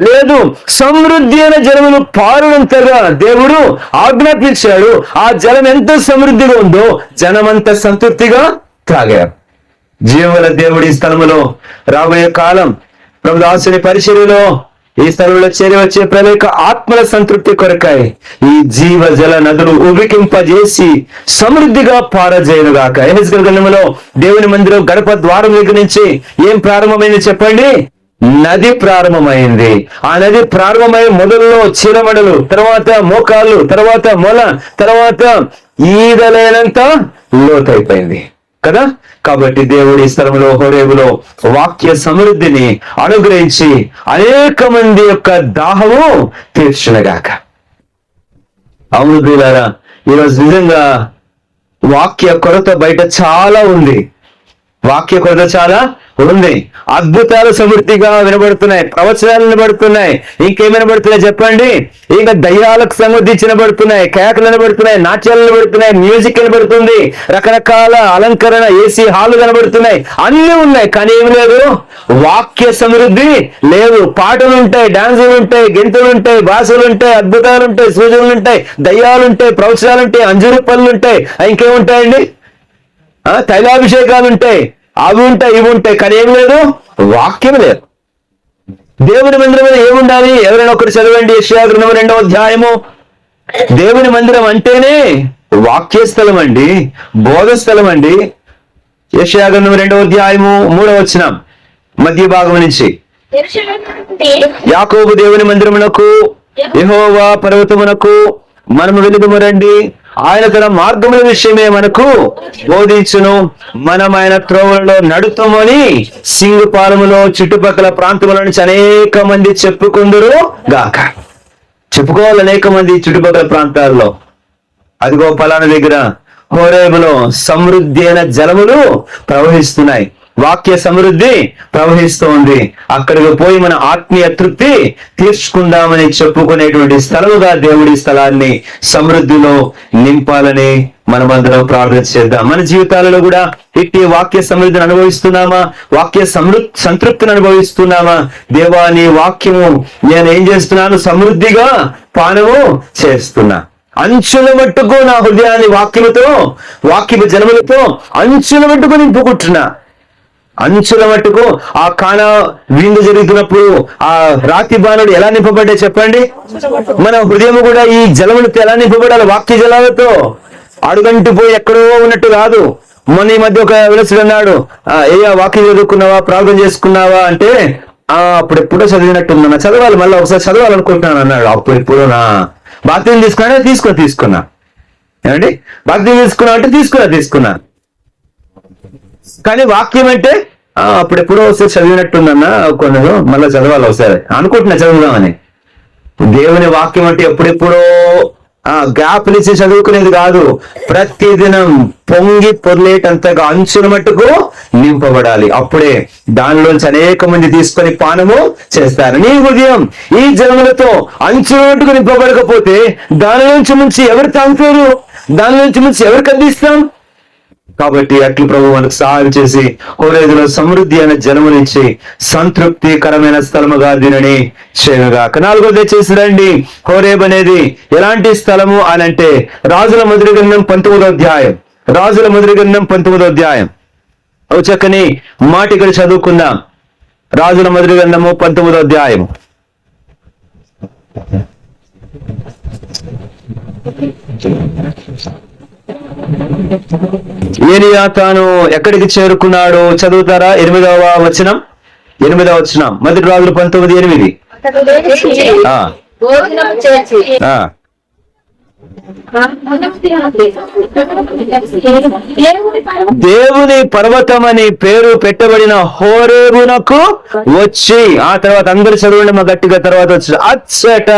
లేదు. సమృద్ధి అయిన జలములు పారునంతగా దేవుడు ఆజ్ఞాపించాడు. ఆ జలం ఎంత సమృద్ధిగా ఉందో జనమంత సంతృప్తిగా త్రాగారు. జీవుల దేవుడి స్థలములో రాబోయే కాలం ప్రభు దాసుని పరిచర్యలో ఈ స్థలంలో చేరి వచ్చే ప్రవేక ఆత్మల సంతృప్తి కొరకాయి ఈ జీవ జల నదులు ఉబికింపజేసి సమృద్ధిగా పారజేయునుగాక. ఎహెజ్కేలు గ్రంథములో దేవుని మందిరం గడప ద్వారం దగ్గర నుంచి ఏం ప్రారంభమైంది చెప్పండి? నది ప్రారంభమైంది. ఆ నది ప్రారంభమై మొదల్లో చీలమడలు, తర్వాత మోకాళ్ళు, తర్వాత మొల, తర్వాత ఈదలేనంత లోతైపోయింది కదా. కాబట్టి దేవుడి స్థలంలో హోరేబులో వాక్య సమృద్ధిని అనుగ్రహించి అనేక మంది యొక్క దాహము తీర్చునగాక. అవును ప్రియులారా, ఈరోజు నిజంగా వాక్య కొరత బయట చాలా ఉంది. వాక్య కొరత చాలా ఉంది. అద్భుతాలు సమృద్ధిగా వినబడుతున్నాయి, ప్రవచనాలు వినబడుతున్నాయి, ఇంకేం వినబడుతున్నాయి చెప్పండి? ఇంకా దయ్యాలకు సంబంధించి వినబడుతున్నాయి, కేకలు వినబడుతున్నాయి, నాట్యాలు వినబడుతున్నాయి, మ్యూజిక్ వినబడుతుంది, రకరకాల అలంకరణ, ఏసీ హాలు కనబడుతున్నాయి, అన్ని ఉన్నాయి. కానీ ఏమి లేదు, వాక్య సమృద్ధి లేదు. పాటలు ఉంటాయి, డాన్సులు ఉంటాయి, గెంతులు ఉంటాయి, భాషలు ఉంటాయి, అద్భుతాలు ఉంటాయి, సూచనలు ఉంటాయి, దయ్యాలు ఉంటాయి, ప్రవచనాలు ఉంటాయి, అంజూరు పనులు ఉంటాయి, ఇంకేముంటాయండి, తైలాభిషేకాలు ఉంటాయి, అవి ఉంటాయి, ఇవి ఉంటాయి. కానీ ఏమి లేదు, వాక్యం లేదు. దేవుని మందిరం ఏముండాలి? ఎవరైనా ఒకరు చదవండి, యెషయా గ్రంథం 2వ అధ్యాయము. దేవుని మందిరం అంటేనే వాక్య స్థలం అండి, బోధ స్థలం అండి. యెషయా గ్రంథం 2వ అధ్యాయము 3వ వచనం మధ్య భాగం నుంచి, యాకోబు దేవుని మందిరమునకు, యెహోవా పర్వతమునకు మనము వెలుగుము రండి, ఆయన తన మార్గముల విషయమే మనకు బోధించును, మనం ఆయన త్రోవలలో నడుతామని సింగుపాలములో చుట్టుపక్కల ప్రాంతముల నుంచి అనేక మంది చెప్పుకుందరు గాక. చెప్పుకోవాలి అనేక మంది చుట్టుపక్కల ప్రాంతాల్లో. అదిగో పలానా దగ్గర హోరేబులో సమృద్ధి అయిన జలములు ప్రవహిస్తున్నాయి, వాక్య సమృద్ధి ప్రవహిస్తోంది, అక్కడికి పోయి మన ఆత్మీయ తృప్తి తీర్చుకుందామని చెప్పుకునేటువంటి స్థలముగా దేవుడి స్థలాన్ని సమృద్ధిలో నింపాలని మనమందరం ప్రార్థన చేద్దాం. మన జీవితాలలో కూడా ఇట్టి వాక్య సమృద్ధిని అనుభవిస్తున్నామా? వాక్య సంతృప్తిని అనుభవిస్తున్నామా? దేవా నీ వాక్యము నేను ఏం చేస్తున్నాను? సమృద్ధిగా పానము చేస్తున్నా. అంచుల మట్టుకు నా హృదయాన్ని వాక్యముతో, వాక్యపు జనములతో అంచుల మట్టుకు నింపుకుంటున్నా. అంచుల మట్టుకు ఆ కానా విందు జరుగుతున్నప్పుడు ఆ రాతి బాణుడు ఎలా నింపబడ్డా చెప్పండి? మన హృదయం కూడా ఈ జలములతో ఎలా నింపబడాలి? వాక్య జలాలతో. అడుగంటి పోయి ఎక్కడో ఉన్నట్టు కాదు. మొన్న ఈ మధ్య ఒక విలసుడు అన్నాడు, వాక్యం చదువుకున్నావా, ప్రార్థన చేసుకున్నావా అంటే, అప్పుడెప్పుడో చదివినట్టుందన్నా, చదవాలి, మళ్ళీ ఒకసారి చదవాలనుకుంటున్నాను అన్నాడు. అప్పుడెప్పుడు నా బాప్తిజం తీసుకున్నా ఏమండి, బాప్తిజం తీసుకున్నా అంటే తీసుకున్నా. కానీ వాక్యం అంటే అప్పుడెప్పుడో ఒకసారి చదివినట్టుందన్నా, కొన్ని మళ్ళీ చదవాలి ఒకసారి అనుకుంటున్నా, చదువుదామని. దేవుని వాక్యం అంటే ఎప్పుడెప్పుడో గ్యాప్లు ఇచ్చి చదువుకునేది కాదు. ప్రతిదినం పొంగి పొర్లేటంతగా అంచుల మట్టుకు నింపబడాలి. అప్పుడే దానిలోంచి అనేక మంది తీసుకొని పానము చేస్తారు. నీ హృదయం ఈ జలములతో అంచుల మట్టుకు నింపబడకపోతే దానిలోంచి ముంచి ఎవరు తాగుతారు? దానిలోంచి ముంచి ఎవరికి అందిస్తాం? కాబట్టి అట్లు ప్రభు మనకు సహాయం చేసి హోరేబులో సమృద్ధి అయిన జలమునిచ్చి సంతృప్తికరమైన స్థలముగా దీనిని చేయగా. 4వ దయచేసి రండి. హోరేబ్ అనేది ఎలాంటి స్థలము అని అంటే రాజుల మొదటి గ్రంథం 19వ అధ్యాయం. రాజుల మొదటి గ్రంథం 19వ అధ్యాయం. ఓ చక్కని మాట ఇక్కడ చదువుకుందాం. రాజుల మొదటి గ్రంథము 19వ అధ్యాయం. ఏలియా తాను ఎక్కడికి చేరుకున్నాడు చదువుతారా? 8వ వచనం. 8వ వచనం మొదటి రాజులు 19:8. దేవుని పర్వతం అని పేరు పెట్టబడిన హోరేబునకు వచ్చి, ఆ తర్వాత అందరు చదవండి మా గట్టిగా. తర్వాత వచ్చి అచ్చట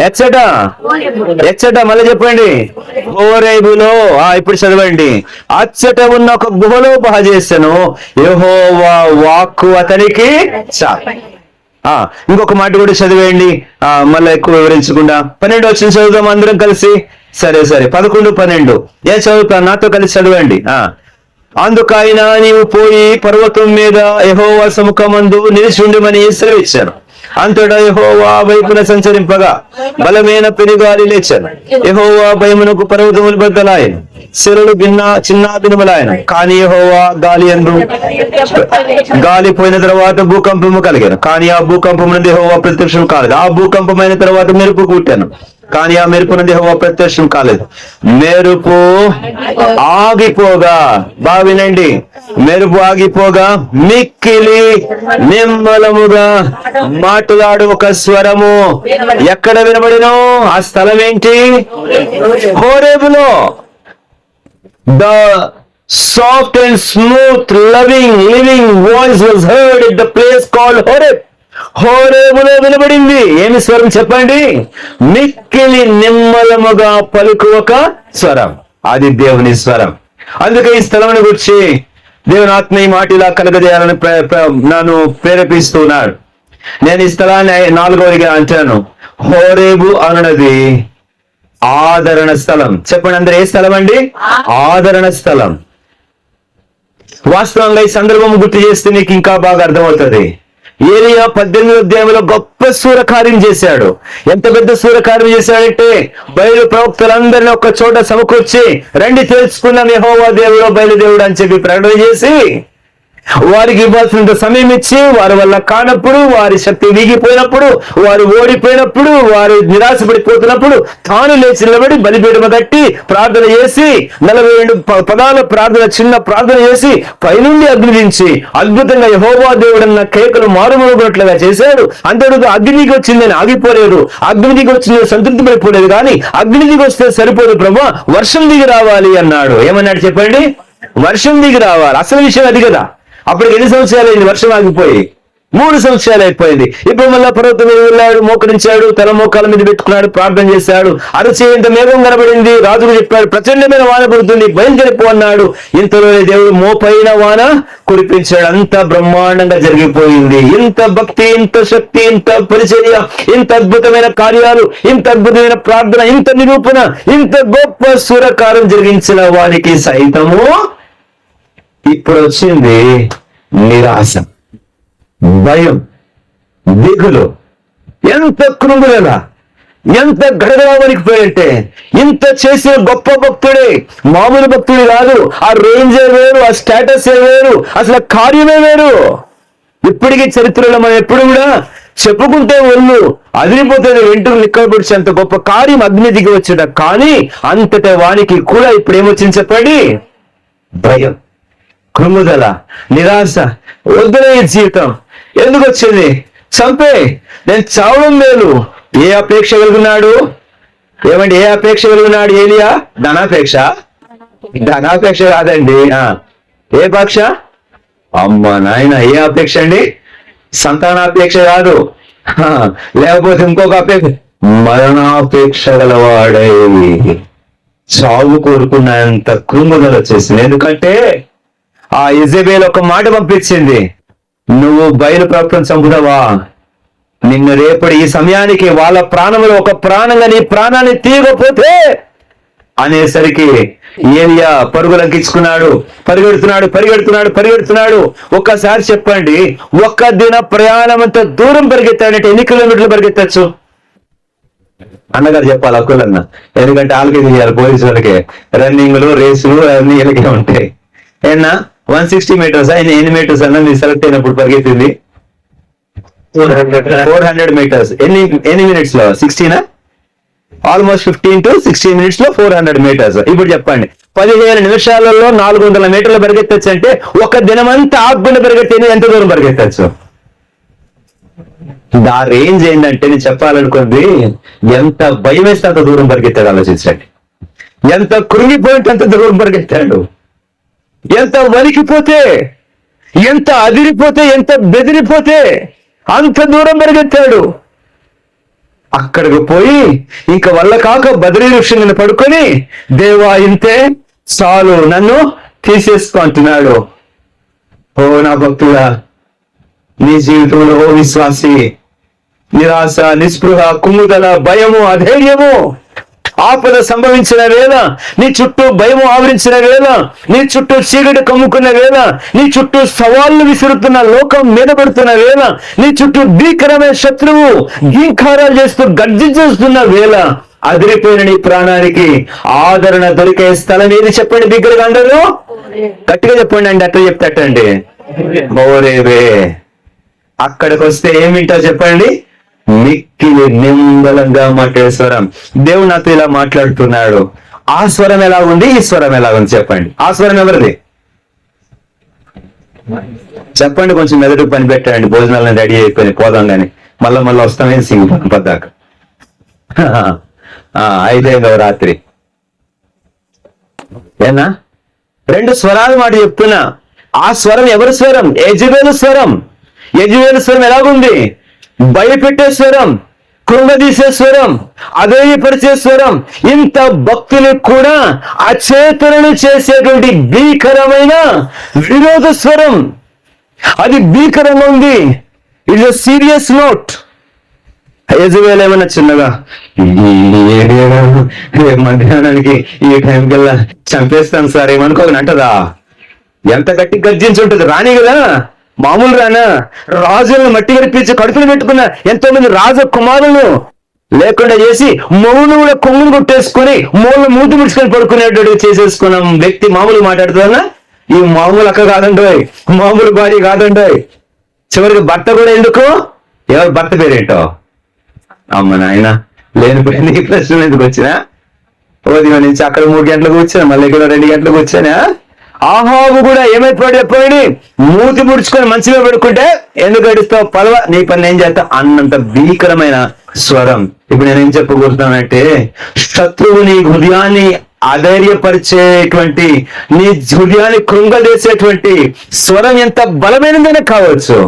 ఎచ్చట మళ్ళీ చెప్పండి. హోరేబులో. ఇప్పుడు చదవండి. అచ్చట ఉన్న ఒక గుహలో చేశాను, యెహోవా వాక్కు అతనికి చాలు. ఇంకొక మాట కూడా చదివేయండి, మళ్ళీ ఎక్కువ వివరించకుండా. 12 వచ్చిన చదువుదాం అందరం కలిసి. సరే 11, 12 ఏం చదువుతాను? నాతో కలిసి చదవండి. అందుకైనా నీవు పోయి పర్వతం మీద యెహోవా సముఖమందు నిలిచి ఉండమని సెలవిచ్చాను. అంతటా యెహోవా వైపున సంచరింపగా బలమైన పెనుగాలి లేచాను. యెహోవా భయమునకు పర్వతములు బద్దలాయను, శిలలు చిన్నాభిన్నములాయను. కానీ యెహోవా గాలి పోయిన తర్వాత భూకంపము కలిగాను. కానీ ఆ భూకంపం నుండి యెహోవా ప్రత్యక్షం కాలేదు. ఆ భూకంపమైన తర్వాత మెరుపు పుట్టాను. కానీ ఆ మెరుపు నుండి యెహోవా ప్రత్యక్షం కాలేదు. మెరుపు ఆగిపోగా, బాగా వినండి, మెరుపు ఆగిపోగా మిక్కిలి నిమ్మలముగా మాట్లాడు ఒక స్వరము ఎక్కడ వినబడినో ఆ స్థలం ఏంటి? హోరేబులో. The soft and smooth living voice was heard at the place called Horeb. హోరేబులో వినబడింది. ఏమి స్వరం చెప్పండి? మిక్కిలి నిమ్మలముగా పలుకు ఒక స్వరం. అది దేవుని స్వరం. అందుకే ఈ స్థలమును గురించి దేవుని ఆత్మ ఈ మాట ఇలా కలగజేయాలని నన్ను ప్రేరేపిస్తున్నాడు. నేను ఈ స్థలాన్ని 4వదిగా అంటాను. హోరేబు అనున్నది ఆదరణ స్థలం. చెప్పండి అందరూ, ఏ స్థలం అండి? ఆదరణ స్థలం. వాస్తవంగా ఈ సందర్భం గుర్తు చేస్తే నీకు ఇంకా బాగా అర్థమవుతుంది. ఏలియా 18వ అధ్యాయంలో గొప్ప సూరకార్యం చేశాడు. ఎంత పెద్ద సూరకార్యం చేశాడంటే బయలు ప్రవక్తలందరినీ ఒక చోట సమకూర్చి, రండి తెలుసుకున్నాం యెహోవా దేవుడు బయలుదేవుడు అని చెప్పి ప్రకటన చేసి, వారికి ఇవ్వాల్సినంత సమయం ఇచ్చి, వారి వల్ల కానప్పుడు, వారి శక్తి వీగిపోయినప్పుడు, వారు ఓడిపోయినప్పుడు, వారు నిరాశపడిపోతున్నప్పుడు తాను లేచి నిలబడి బలిపీఠం కట్టి ప్రార్థన చేసి 42 పదాల ప్రార్థన, చిన్న ప్రార్థన చేసి పైనుండి అగ్ని దించి అద్భుతంగా యెహోవా దేవుడన్న కేకలు మారుమోగినట్లుగా చేశాడు. అంతటితో అగ్నికి వచ్చిందని ఆగిపోలేదు, అగ్నికి వచ్చిందని సంతృప్తి పడిపోలేదు. కానీ అగ్నికి వస్తే సరిపోదు ప్రభు, వర్షం దిగి రావాలి అన్నాడు. ఏమన్నాడు చెప్పండి? వర్షం దిగి రావాలి. అసలు విషయం అది కదా. అప్పటికి ఎన్ని సంవత్సరాలు అయింది వర్షం ఆగిపోయి? 3 సంవత్సరాలు అయిపోయింది. ఇప్పుడు మళ్ళా పర్వతం మీద వెళ్ళాడు, మోకరించాడు, తల మోకాల మీద పెట్టుకున్నాడు, ప్రార్థన చేశాడు. అరచేంత మేఘం కనబడింది. రాజుకు చెప్పాడు, ప్రచండమైన వాన పడుతుంది, బయలుదేరిపో అన్నాడు. ఇంతలోనే దేవుడు మోపైన వాన కురిపించాడు. అంత బ్రహ్మాండంగా జరిగిపోయింది. ఇంత భక్తి, ఇంత శక్తి, ఇంత పరిచర్య, ఇంత అద్భుతమైన కార్యాలు, ఇంత అద్భుతమైన ప్రార్థన, ఇంత నిరూపణ, ఇంత గొప్ప సూరకారం జరిగించిన వారికి సైతము ఇప్పుడు వచ్చింది నిరాశ, భయం, దిగులు. ఎంత కృంగుదల, ఎంత గడగడా వణికిపోయంటే, ఇంత చేసిన గొప్ప భక్తుడే, మామూలు భక్తుడు కాదు. ఆ రేంజే వేరు, ఆ స్టేటస్ వేరు, అసలు కార్యమే వేరు. ఇప్పటికీ చరిత్రలో మనం ఎప్పుడు కూడా చెప్పుకుంటే ఒళ్ళు అదిరిపోతుంది, వెంట్రుకలు నిక్కబడిచి అంత గొప్ప కార్యం అగ్ని దిగి వచ్చాడు. కానీ అంతట వానికి కూడా ఇప్పుడు ఏమొచ్చింది చెప్పండి? భయం, కృంగుదల, నిరాశ. వద్దులే ఈ జీవితం, ఎందుకు వచ్చింది? చంపే, నేను చావడం మేలు. ఏ అపేక్ష కలిగినాడు? ఏమండి, ఏ అపేక్ష కలిగినాడు ఏలియా? ధనాపేక్ష? ధనాపేక్ష కాదండి. ఏ పక్ష? అమ్మ నాయన, ఏ అపేక్ష అండి? సంతానాపేక్ష కాదు, లేకపోతే ఇంకొక అపేక్ష. మరణాపేక్ష గలవాడై చావు కోరుకున్నంత కృంగుదల వచ్చేసింది. ఎందుకంటే ఆ యెజబెల్ ఒక మాట పంపించింది, నువ్వు బయలు ప్రవక్తను చంపుతావా, నిన్ను రేపటి ఈ సమయానికి వాళ్ళ ప్రాణంలో ఒక ప్రాణంగా నీ ప్రాణాన్ని తీయకపోతే అనేసరికి ఏలియా పరుగులంకించుకున్నాడు. పరిగెడుతున్నాడు. ఒక్కసారి చెప్పండి, ఒక్క దిన ప్రయాణం అంత దూరం పరిగెత్తాడంటే ఎన్ని కిలోమీటర్లు పరిగెత్తచ్చు? అన్నగారు చెప్పాలి అక్కులన్న, ఎందుకంటే వాళ్ళకి తీయాలి, పోలీసు వాళ్ళకి రన్నింగ్లు రేసులు అన్ని వీళ్ళకే ఉంటాయి. ఏనా 160 మీటర్స్ ఎన్ని మీటర్స్ అన్న మీరు సెలెక్ట్ అయినప్పుడు పరిగెత్తింది? 400 మీటర్స్. ఎన్ని మినిట్స్ లో? 16 ఆల్మోస్ట్ 15 to 16 మినిట్స్ లో 400 మీటర్స్. ఇప్పుడు చెప్పండి, 15 నిమిషాలలో 400 మీటర్లు పరిగెత్తచ్చు అంటే ఒక దినమంతా ఆకుండా పరిగెత్తేది ఎంత దూరం పరిగెత్తచ్చు? ఆ రేంజ్ ఏంటంటే నేను చెప్పాలనుకుంది, ఎంత భయం వేస్తే అంత దూరం పరిగెత్తాడు. ఆలోచించండి, ఎంత కృంగిపోయింటే అంత దూరం పరిగెత్తాడు, ఎంత వణికిపోతే, ఎంత అదిరిపోతే, ఎంత బెదిరిపోతే అంత దూరం పరిగెత్తాడు. అక్కడికి పోయి ఇంకా వల్ల కాక బద్రీ వృక్షం మీద పడుకొని, దేవా ఇంతే చాలు, నన్ను తీసేసుకో అంటున్నాడు. ఓ నా భక్తుడా, నీ జీవితంలో ఓ విశ్వాసి, నిరాశ, నిస్పృహ, కుమ్ముదల, భయము, అధైర్యము, ఆపద సంభవించిన వేళ, నీ చుట్టూ భయము ఆవరించిన వేళ, నీ చుట్టూ చీకటి కమ్ముకున్న వేళ, నీ చుట్టూ సవాళ్లు విసురుతున్న లోకం మీద పడుతున్న వేళ, నీ చుట్టూ భీకరమైన శత్రువు గీంకారాలు చేస్తూ గర్జించేస్తున్న వేళ, అదిరిపోయిన నీ ప్రాణానికి ఆదరణ దొరికే స్థలం ఏది చెప్పండి? బిగ్గరగా అందరూ గట్టిగా చెప్పండి అండి. అట్లా చెప్తాటండి, మోరేవే. అక్కడికి వస్తే ఏం వింటావు చెప్పండి? మిక్కిలి నింబలంగా మాట్లాడే స్వరం. దేవుడు నాతో ఇలా మాట్లాడుతున్నాడు. ఆ స్వరం ఎలా ఉంది, ఈ స్వరం ఎలా ఉంది చెప్పండి? ఆ స్వరం ఎవరిది చెప్పండి? కొంచెం మెదడు పని పెట్టండి. భోజనాలను రెడీ అయిపోయి పోదాం కానీ మళ్ళా వస్తామేం సింగ్ పద్దాక 5 రాత్రి. ఏనా 2 స్వరాలు మాట చెప్తున్నా. ఆ స్వరం ఎవరి స్వరం? యెజబెలు స్వరం. యెజబెలు స్వరం ఎలాగుంది? భయపెట్టే స్వరం, కృంగదీసే స్వరం, అధైర్యపరిచే స్వరం, ఇంత భక్తులు కూడా అచేతనలు చేసేటువంటి భీకరమైన విరోధ స్వరం. అది భీకరంగా ఉంది. It's a serious note. Jezebel ఏమన్నా చిన్నగా మధ్యాహ్నానికి ఈ టైం కల్లా చంపేస్తాను సార్ ఏమనుకోని అంటదా? ఎంత గట్టి గర్జించి ఉంటుంది. రాని కదా, మామూలు రానా? రాజులను మట్టి గడిపించి కడుపులు పెట్టుకున్న ఎంతో మంది రాజకుమారులను లేకుండా చేసి మౌను కూడా కొమ్మును కొట్టేసుకుని మూతి ముడుచుకొని పడుకునేటట్టు చేసేసుకున్నాం వ్యక్తి మామూలు మాట్లాడుతున్నా. ఈ మామూలు అక్క కాదండోయ్, మామూలు భార్య కాదండోయ్. చివరికి భర్త కూడా ఎందుకు? ఎవరు భర్త పేరేంటో? అమ్మ నాయన లేనిపోయింది. ఈ ప్రశ్న ఎందుకు వచ్చినా? ఉదయం నుంచి అక్కడ 3 గంటలకు వచ్చాను, మళ్ళీ ఇక్కడ 2 గంటలకు వచ్చానా? ఆహాబు కూడా ఏమైపోయి మూతి ముడుచుకొని మంచిగా పెడుకుంటే ఎందుకు గడుస్తావు, పదవ నీ పని ఏం చేస్తావు అన్నంత భీకరమైన స్వరం. ఇప్పుడు నేనేం చెప్పబోతున్నానంటే, శత్రువు నీ హృదయాన్ని అధైర్యపరిచేటువంటి, నీ హృదయాన్ని కృంగదేసేటువంటి స్వరం ఎంత బలమైనదైనా కావచ్చు,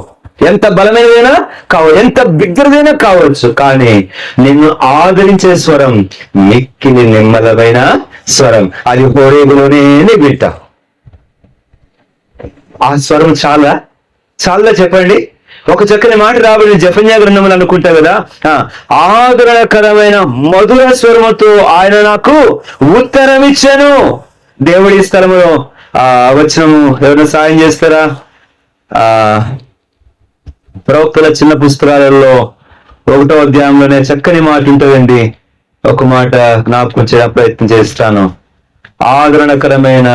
ఎంత బలమైనదైనా కావచ్చు, ఎంత బిగ్గరదైనా కావచ్చు, కానీ నిన్ను ఆదరించే స్వరం మిక్కిలి నిమ్మలమైన స్వరం. అది హోరేబులోనే వింటావు. ఆ స్వరం చాలా చెప్పండి. ఒక చక్కని మాట రాబడి జెఫన్యా గ్రంథములు అనుకుంటా కదా, ఆదరణకరమైన మధుర స్వరముతో ఆయన నాకు ఉత్తరం ఇచ్చాను. దేవుడి స్థలములో వచనము ఎవరైనా సాయం చేస్తారా? ప్రవక్తల చిన్న పుస్తకాలలో 1వ అధ్యాయంలోనే చక్కని మాట ఉంటుందండి. ఒక మాట జ్ఞాపకం చేయ ప్రయత్నం చేస్తాను. ఆదరణకరమైన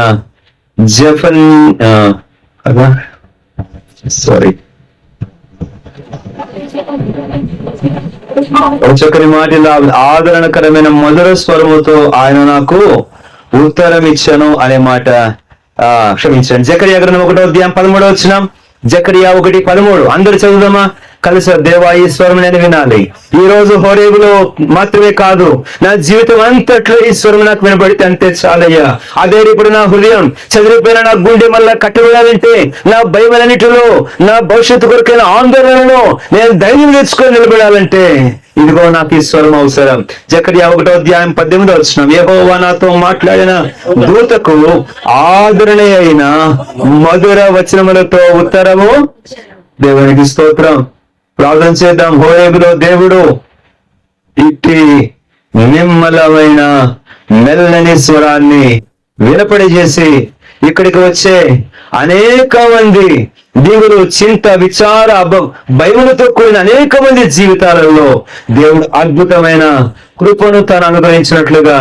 చక్కని మాట, ఆదరణకరమైన మధుర స్వరముతో ఆయన నాకు ఉత్తరం ఇచ్చాను అనే మాట క్షమించండి. జకర్యా గ్రంథం 1వ అధ్యాయం 13వ వచనం. జకర్యా 1:13 అందరు చదువుదామా? కలిసి దేవా ఈ స్వరం నేను వినాలి. ఈ రోజు హోరేబులో మాత్రమే కాదు, నా జీవితం అంతట్లో ఈ స్వరం నాకు వినబడితే అంతే చాలయ్యా. అదే ఇప్పుడు నా హృదయం చదిరిపోయిన నా గుండె మళ్ళా కట్టబడాలంటే, నా భయమన్నిటిలో, నా భవిష్యత్తు కొరకైన ఆందోళనలో నేను ధైర్యం తెచ్చుకొని నిలబడాలంటే ఇదిగో నాకు ఈ స్వరం అవసరం. జకర్యా 1:18 యెహోవా నాతో మాట్లాడిన దూతకు ఆదరణ అయిన మధుర వచనములతో ఉత్తరము. దేవునికి స్తోత్రం. ప్రార్థన చేద్దాం. హోరేబులో దేవుడు ఇట్టి నిమ్మలమైన మెల్లని స్వరాన్ని వినపడి చేసి ఇక్కడికి వచ్చే అనేక మంది దిగులు, చింత, విచార, భయములతో కూడిన అనేక మంది జీవితాలలో దేవుడు అద్భుతమైన కృపను తాను అనుగ్రహించినట్లుగా,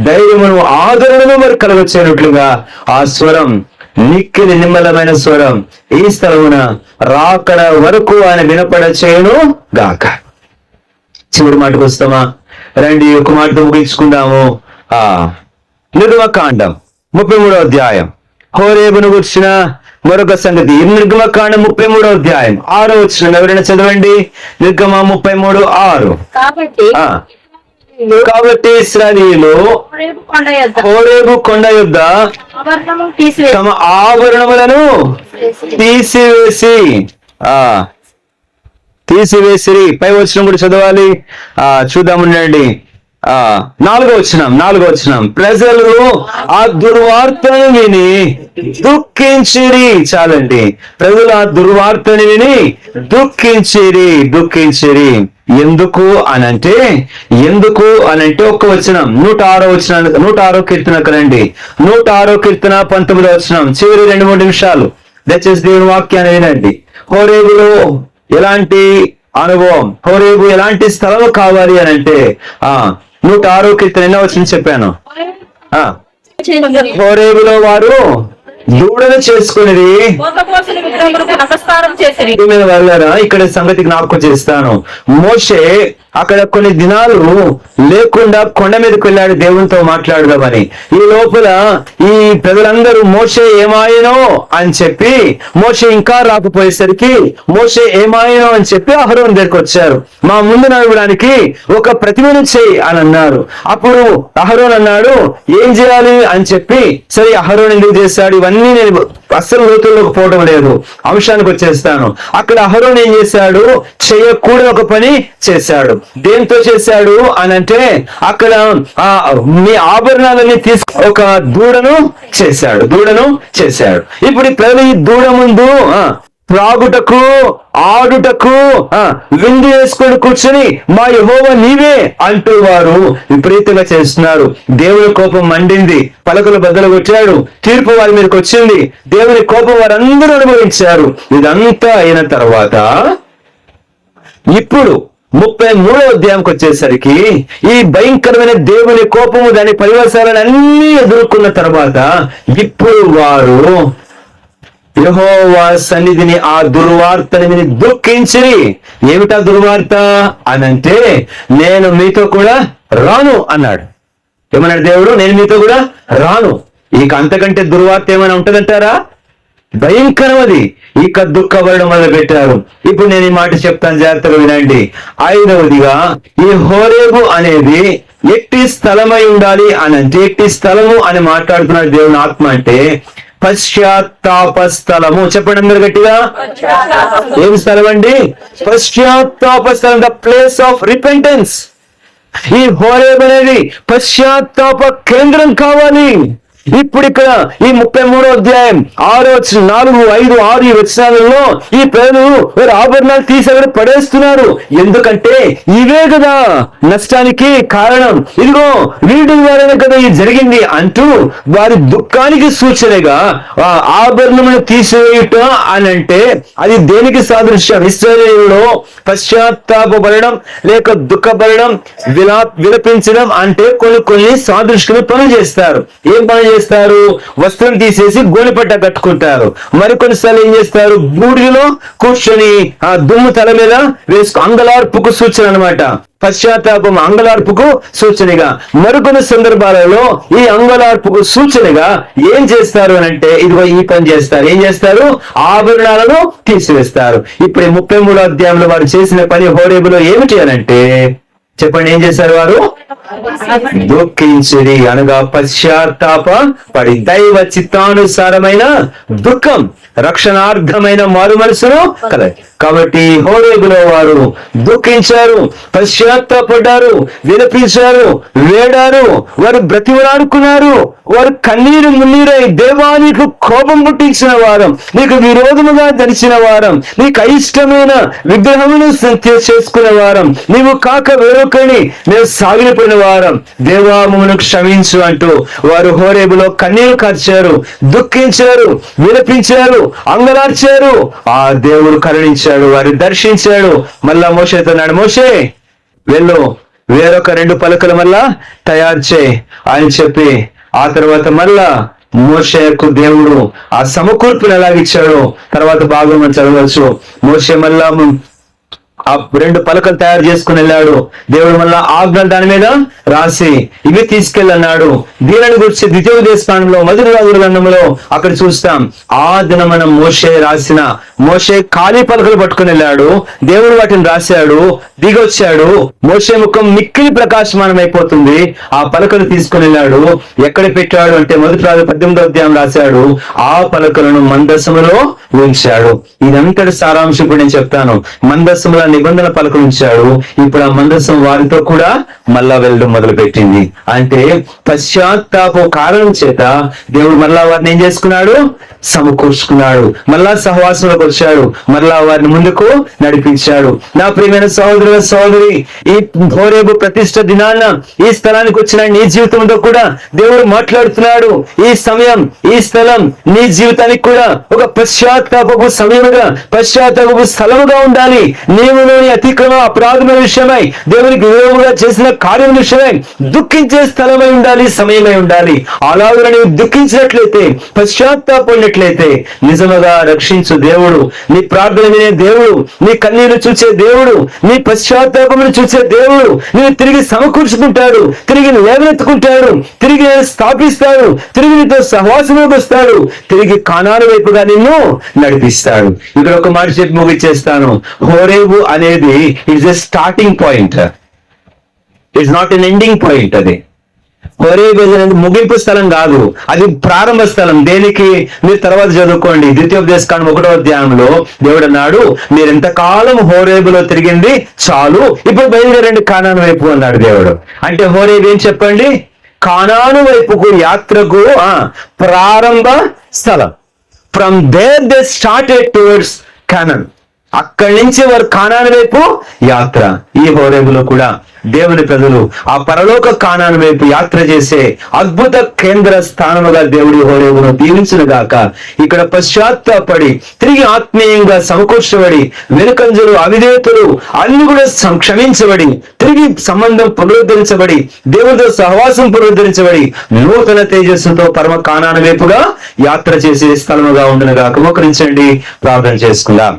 ధైర్యమును, ఆదరణను మరి కలగొచ్చినట్లుగా ఆ స్వరం, నిక్కిలి నిమ్మలమైన స్వరం ఈ స్థలమున రాకడ వరకు ఆయన వినపడ చేయను గాక. చివరి మాటకు వస్తామా? రండి, ఒక మాటతో ముగించుకుందాము. నిర్గమకాండం 33వ అధ్యాయం హోరేబును గుర్చిన మరొక సంగతి. నిర్గమకాండం 33వ అధ్యాయం 6వ వచనం ఎవరైనా చదవండి. నిర్గమ 33:6. కాబట్టి ఇశ్రాయేలీయులు హోరేబు కొండ యొద్ద తమ ఆభరణములను తీసివేసిరి. పై వచనం కూడా చదవాలి, చూద్దాముండండి. 4వ వచనం ప్రజలు ఆ దుర్వార్తను విని దుఃఖించిరి. చాలండి. ప్రజలు ఆ దుర్వార్తను విని దుఃఖించిరి. ఎందుకు అనంటే ఒక్క వచనం 106వ కీర్తనకు రండి. 106వ కీర్తన 19వ వచనం, చివరి 2-3 నిమిషాలు దయచేసి దేవుని వాక్యాన్ని వినండి. హోరేబులో ఎలాంటి అనుభవం, హోరేబు ఎలాంటి స్థలం కావాలి అనంటే 106వ కీర్తన ఎన్నో వచనం చెప్పాను. హోరేబులో వారు దూడను చేసుకునేది వెళ్ళారా? ఇక్కడ సంగతికి నాకు చేస్తాను. మోషే అక్కడ కొన్ని దినాలు లేకుండా కొండ మీదకి వెళ్ళాడు దేవునితో మాట్లాడదామని. ఈ లోపల ఈ ప్రజలందరూ మోషే ఏమాయనో అని చెప్పి, మోషే ఇంకా రాకపోయేసరికి మోషే ఏమాయనో అని చెప్పి అహరోను దగ్గరికి వచ్చారు. మా ముందు నడవడానికి ఒక ప్రతిమను చేయి అని అన్నారు. అప్పుడు అహరోను అన్నాడు, ఏం చేయాలి అని చెప్పి, సరే అహరోను ఎందుకు చేశాడు ఇవన్నీ నేను అస్సలు లోతుల్లోకి పోవడం లేదు, అంశానికి వచ్చేస్తాను. అక్కడ అహరోను ఏం చేశాడు? చేయకూడని ఒక పని చేశాడు. దేంతో చేశాడు అనంటే, అక్కడ మీ ఆభరణాలన్నీ ఒక దూడను చేశాడు. ఇప్పుడు ఈ ప్రజలు ఈ దూడ ముందు త్రాగుటకు, ఆడుటకు, విందు వేసుకొని కూర్చొని మా యెహోవా నీవే అంటూ వారు విపరీతంగా చేస్తున్నారు. దేవుని కోపం మండింది, పలకలు బద్దలు కొట్టాడు, తీర్పు వారి మీదకి వచ్చింది. దేవుని కోపం వారందరూ అనుభవించారు. ఇదంతా అయిన తర్వాత ఇప్పుడు 33వ అధ్యాయంకి వచ్చేసరికి ఈ భయంకరమైన దేవుని కోపము, దాని పరివసాలను అన్ని ఎదుర్కొన్న తర్వాత ఇప్పుడు వారు యెహోవా సన్నిధిని ఆ దుర్వార్తని విని దుఃఖించిరి. ఏమిటా దుర్వార్త అనంటే, నేను మీతో కూడా రాను అన్నాడు. ఏమన్నాడు దేవుడు? నేను మీతో కూడా రాను. ఇక అంతకంటే దుర్వార్త ఏమైనా ఉంటుందంటారా? భయంకరం అది. ఇక దుఃఖపడడం మొదలు పెట్టారు. ఇప్పుడు నేను ఈ మాట చెప్తాను, జాగ్రత్తగా వినండి. 5వదిగా ఈ హోరేబు అనేది ఎట్టి స్థలమై ఉండాలి అనంటే, ఎట్టి స్థలము అని మాట్లాడుతున్నాడు దేవుని ఆత్మ అంటే పశ్చాత్తాప స్థలము. చెప్పండి అందరు గట్టిగా. ఏం స్థలం అండి? పశ్చాత్తాప స్థలం, ద ప్లేస్ ఆఫ్ రిపెంటెన్స్. ఈ హోరేబు అనేది పశ్చాత్తాప కేంద్రం కావాలి. ఇప్పుడు ఇక్కడ ఈ 33వ అధ్యాయం 6, 4, 5, 6 ఈ వచనాలలో ఈ ప్రజలు వారి ఆభరణాలు తీసి పడేస్తున్నారు. ఎందుకంటే ఇవే కదా నష్టానికి కారణం, ఇదిగో వీడి ద్వారానే కదా ఇది జరిగింది అంటూ వారి దుఃఖానికి సూచనగా ఆభరణమును తీసివేయుట అని అంటే అది దేనికి సాదృశ్యం? ఇశ్రాయేలులో పశ్చాత్తాపడడం లేక దుఃఖపడడం, విలపించడం అంటే కొన్ని సాదృశ్యమైన పనులు చేస్తారు. ఏం పనులు చేస్తారు? వస్త్రం తీసేసి గోనెపట్ట కట్టుకుంటారు. మరికొన్నిసార్లు ఏం చేస్తారు? బూడిలో కూర్చొని ఆ దుమ్ము తల మీద వేసుకు అంగలార్పుకు సూచన అనమాట. పశ్చాత్తాపం అంగలార్పుకు సూచనగా, మరికొన్ని సందర్భాలలో ఈ అంగలార్పుకు సూచనగా ఏం చేస్తారు అని అంటే, ఇదిగో ఈ పని చేస్తారు. ఏం చేస్తారు? ఆభరణాలను తీసివేస్తారు. ఇప్పుడు 33వ అధ్యాయంలో వారు చేసిన పని హోరేబులో ఏమిటి అని అంటే, చెప్పండి, ఏం చేశారు వారు? దుఃఖించిరి, అనగా పశ్చాత్తాప పడి దైవ చిత్తానుసారమైన దుఃఖం, రక్షణార్థమైన మారు మనసును కలయి. కాబట్టి హోరేబులో వారు దుఃఖించారు, పశ్చాత్తాపడ్డారు, విలపించారు, వేడారు, వారు బ్రతిమలాడుకున్నారు, వారు కన్నీరు మున్నీరై దేవా నీకు కోపం పుట్టించిన వారం, నీకు విరోధముగా ధరిచిన వారం, నీకు అయిష్టమైన విగ్రహమును చేసుకున్న వారం, నీవు కాక వేరొకని మేము సాగిలిపోయిన వారం, దేవా మమ్మను క్షమించు అంటూ వారు హోరేబులో కన్నీరు కార్చారు, దుఃఖించారు, విలపించారు, అంగలార్చారు. ఆ దేవుడు కరుణించాడు, వారిని దర్శించాడు. మళ్ళా మోషేతో అన్నాడు, మోషే వెళ్ళు, వేరొక 2 పలకలు మళ్ళా తయారు చేయి అని చెప్పి, ఆ తర్వాత మళ్ళా మోషేకు దేవుడు ఆ సమకూర్పును ఎలాగిచ్చాడో తర్వాత భాగం మనం చదవచ్చు. మోషే మళ్ళా ఆ 2 పలకలు తయారు చేసుకుని వెళ్ళాడు. దేవుడు మళ్ళా ఆజ్ఞలు దాని మీద రాసి ఇవి తీసుకెళ్ళన్నాడు. దీనిని గురించి ద్వితీయోపదేశకాండంలో మొదటి రాజుల గ్రంథంలో అక్కడ చూస్తాం. ఆ దినమన మోషే ఖాళీ పలకలు పట్టుకుని వెళ్ళాడు. దేవుడు వాటిని రాశాడు, దిగొచ్చాడు. మోషే ముఖం మిక్కిలి ప్రకాశమానం అయిపోతుంది. ఆ పలకలు తీసుకుని వెళ్ళాడు. ఎక్కడ పెట్టాడు అంటే మొదటి రాజు 18వ అధ్యాయం రాశాడు, ఆ పలకలను మందసములో ఉంచాడు. ఇదంతటి సారాంశం ఇప్పుడు నేను చెప్తాను. మందసముల నిబంధన పలకలు ఉంచాడు. ఇప్పుడు ఆ మందసం వారితో కూడా మళ్ళా వెళ్ళడం మొదలు పెట్టింది. అంటే పశ్చాత్తాప కారణం చేత దేవుడు మళ్ళా వారిని ఏం చేసుకున్నాడు? సమకూర్చుకున్నాడు. మళ్ళా సహవాసంలోకి వచ్చాడు. మళ్ళా వారిని ముందుకు నడిపించాడు. నా ప్రియమైన సహోదరి, ఈ హోరేబు ప్రతిష్ట దినాన ఈ స్థలానికి వచ్చిన నీ జీవితంతో కూడా దేవుడు మాట్లాడుతున్నాడు. ఈ సమయం, ఈ స్థలం నీ జీవితానికి కూడా ఒక పశ్చాత్తాపపు సమయముగా, పశ్చాత్తాపపు స్థలముగా ఉండాలి. నీవులోని అతిక్రమ అపరాధమైన విషయమై, దేవునికి విరోధముగా చేసిన కార్యం విషయమై దుఃఖించే స్థలమై ఉండాలి, సమయమై ఉండాలి. అలాగే నీవు దుఃఖించినట్లయితే, పశ్చాత్తాపడినట్లయితే నిజముగా రక్షించు దేవుడు, నీ ప్రార్థన వినే దేవుడు, నీ కన్నీరు చూసే దేవుడు, నీ పశ్చాత్తాపమును చూసే దేవుడు నేను తిరిగి సమకూర్చుకుంటాడు, తిరిగి లేవనెత్తుకుంటాడు, తిరిగి స్థాపిస్తాడు, తిరిగి నీతో సహవాసంలోకి వస్తాడు, తిరిగి కానాను వైపుగా నిన్ను నడిపిస్తాడు. ఇక్కడ ఒక మాట చెప్పి ముగిచ్చేస్తాను. హోరేబు అనేది it's a starting point, it's not an ending point. అది హోరేబు అనేది ముగింపు స్థలం కాదు, అది ప్రారంభ స్థలం. దేనికి? మీరు తర్వాత చదువుకోండి. ద్వితీయోపదేశకాండం 1వ అధ్యాయంలో దేవుడు అన్నాడు, మీరు ఎంతకాలం హోరేబులో తిరిగింది చాలు, ఇప్పుడు బయలుదేరండి కానాను వైపు అన్నాడు దేవుడు. అంటే హోరేబు ఏం చెప్పండి? కానాను వైపుకు యాత్రకు ప్రారంభ స్థలం. From there they started towards Canaan. అక్కడి నుంచి వారు కానాను వైపు యాత్ర. ఈ హోరేబులో కూడా దేవుని ప్రజలు ఆ పరలోక కానాను వైపు యాత్ర చేసే అద్భుత కేంద్ర స్థానముగా దేవుడి హోరేబును దీవించును గాక. ఇక్కడ పశ్చాత్తాపడి తిరిగి ఆత్మీయంగా సమకూర్చబడి, వెనుకంజలు అవిధేయతలు అన్ని కూడా క్షమించబడి, తిరిగి సంబంధం పునరుద్ధరించబడి, దేవుడితో సహవాసం పునరుద్ధరించబడి, నూతన తేజస్సుతో పరమ కానాను వైపుగా యాత్ర చేసే స్థలముగా ఉండును గాక. మోకరించండి, ప్రార్థన చేసుకుందాం.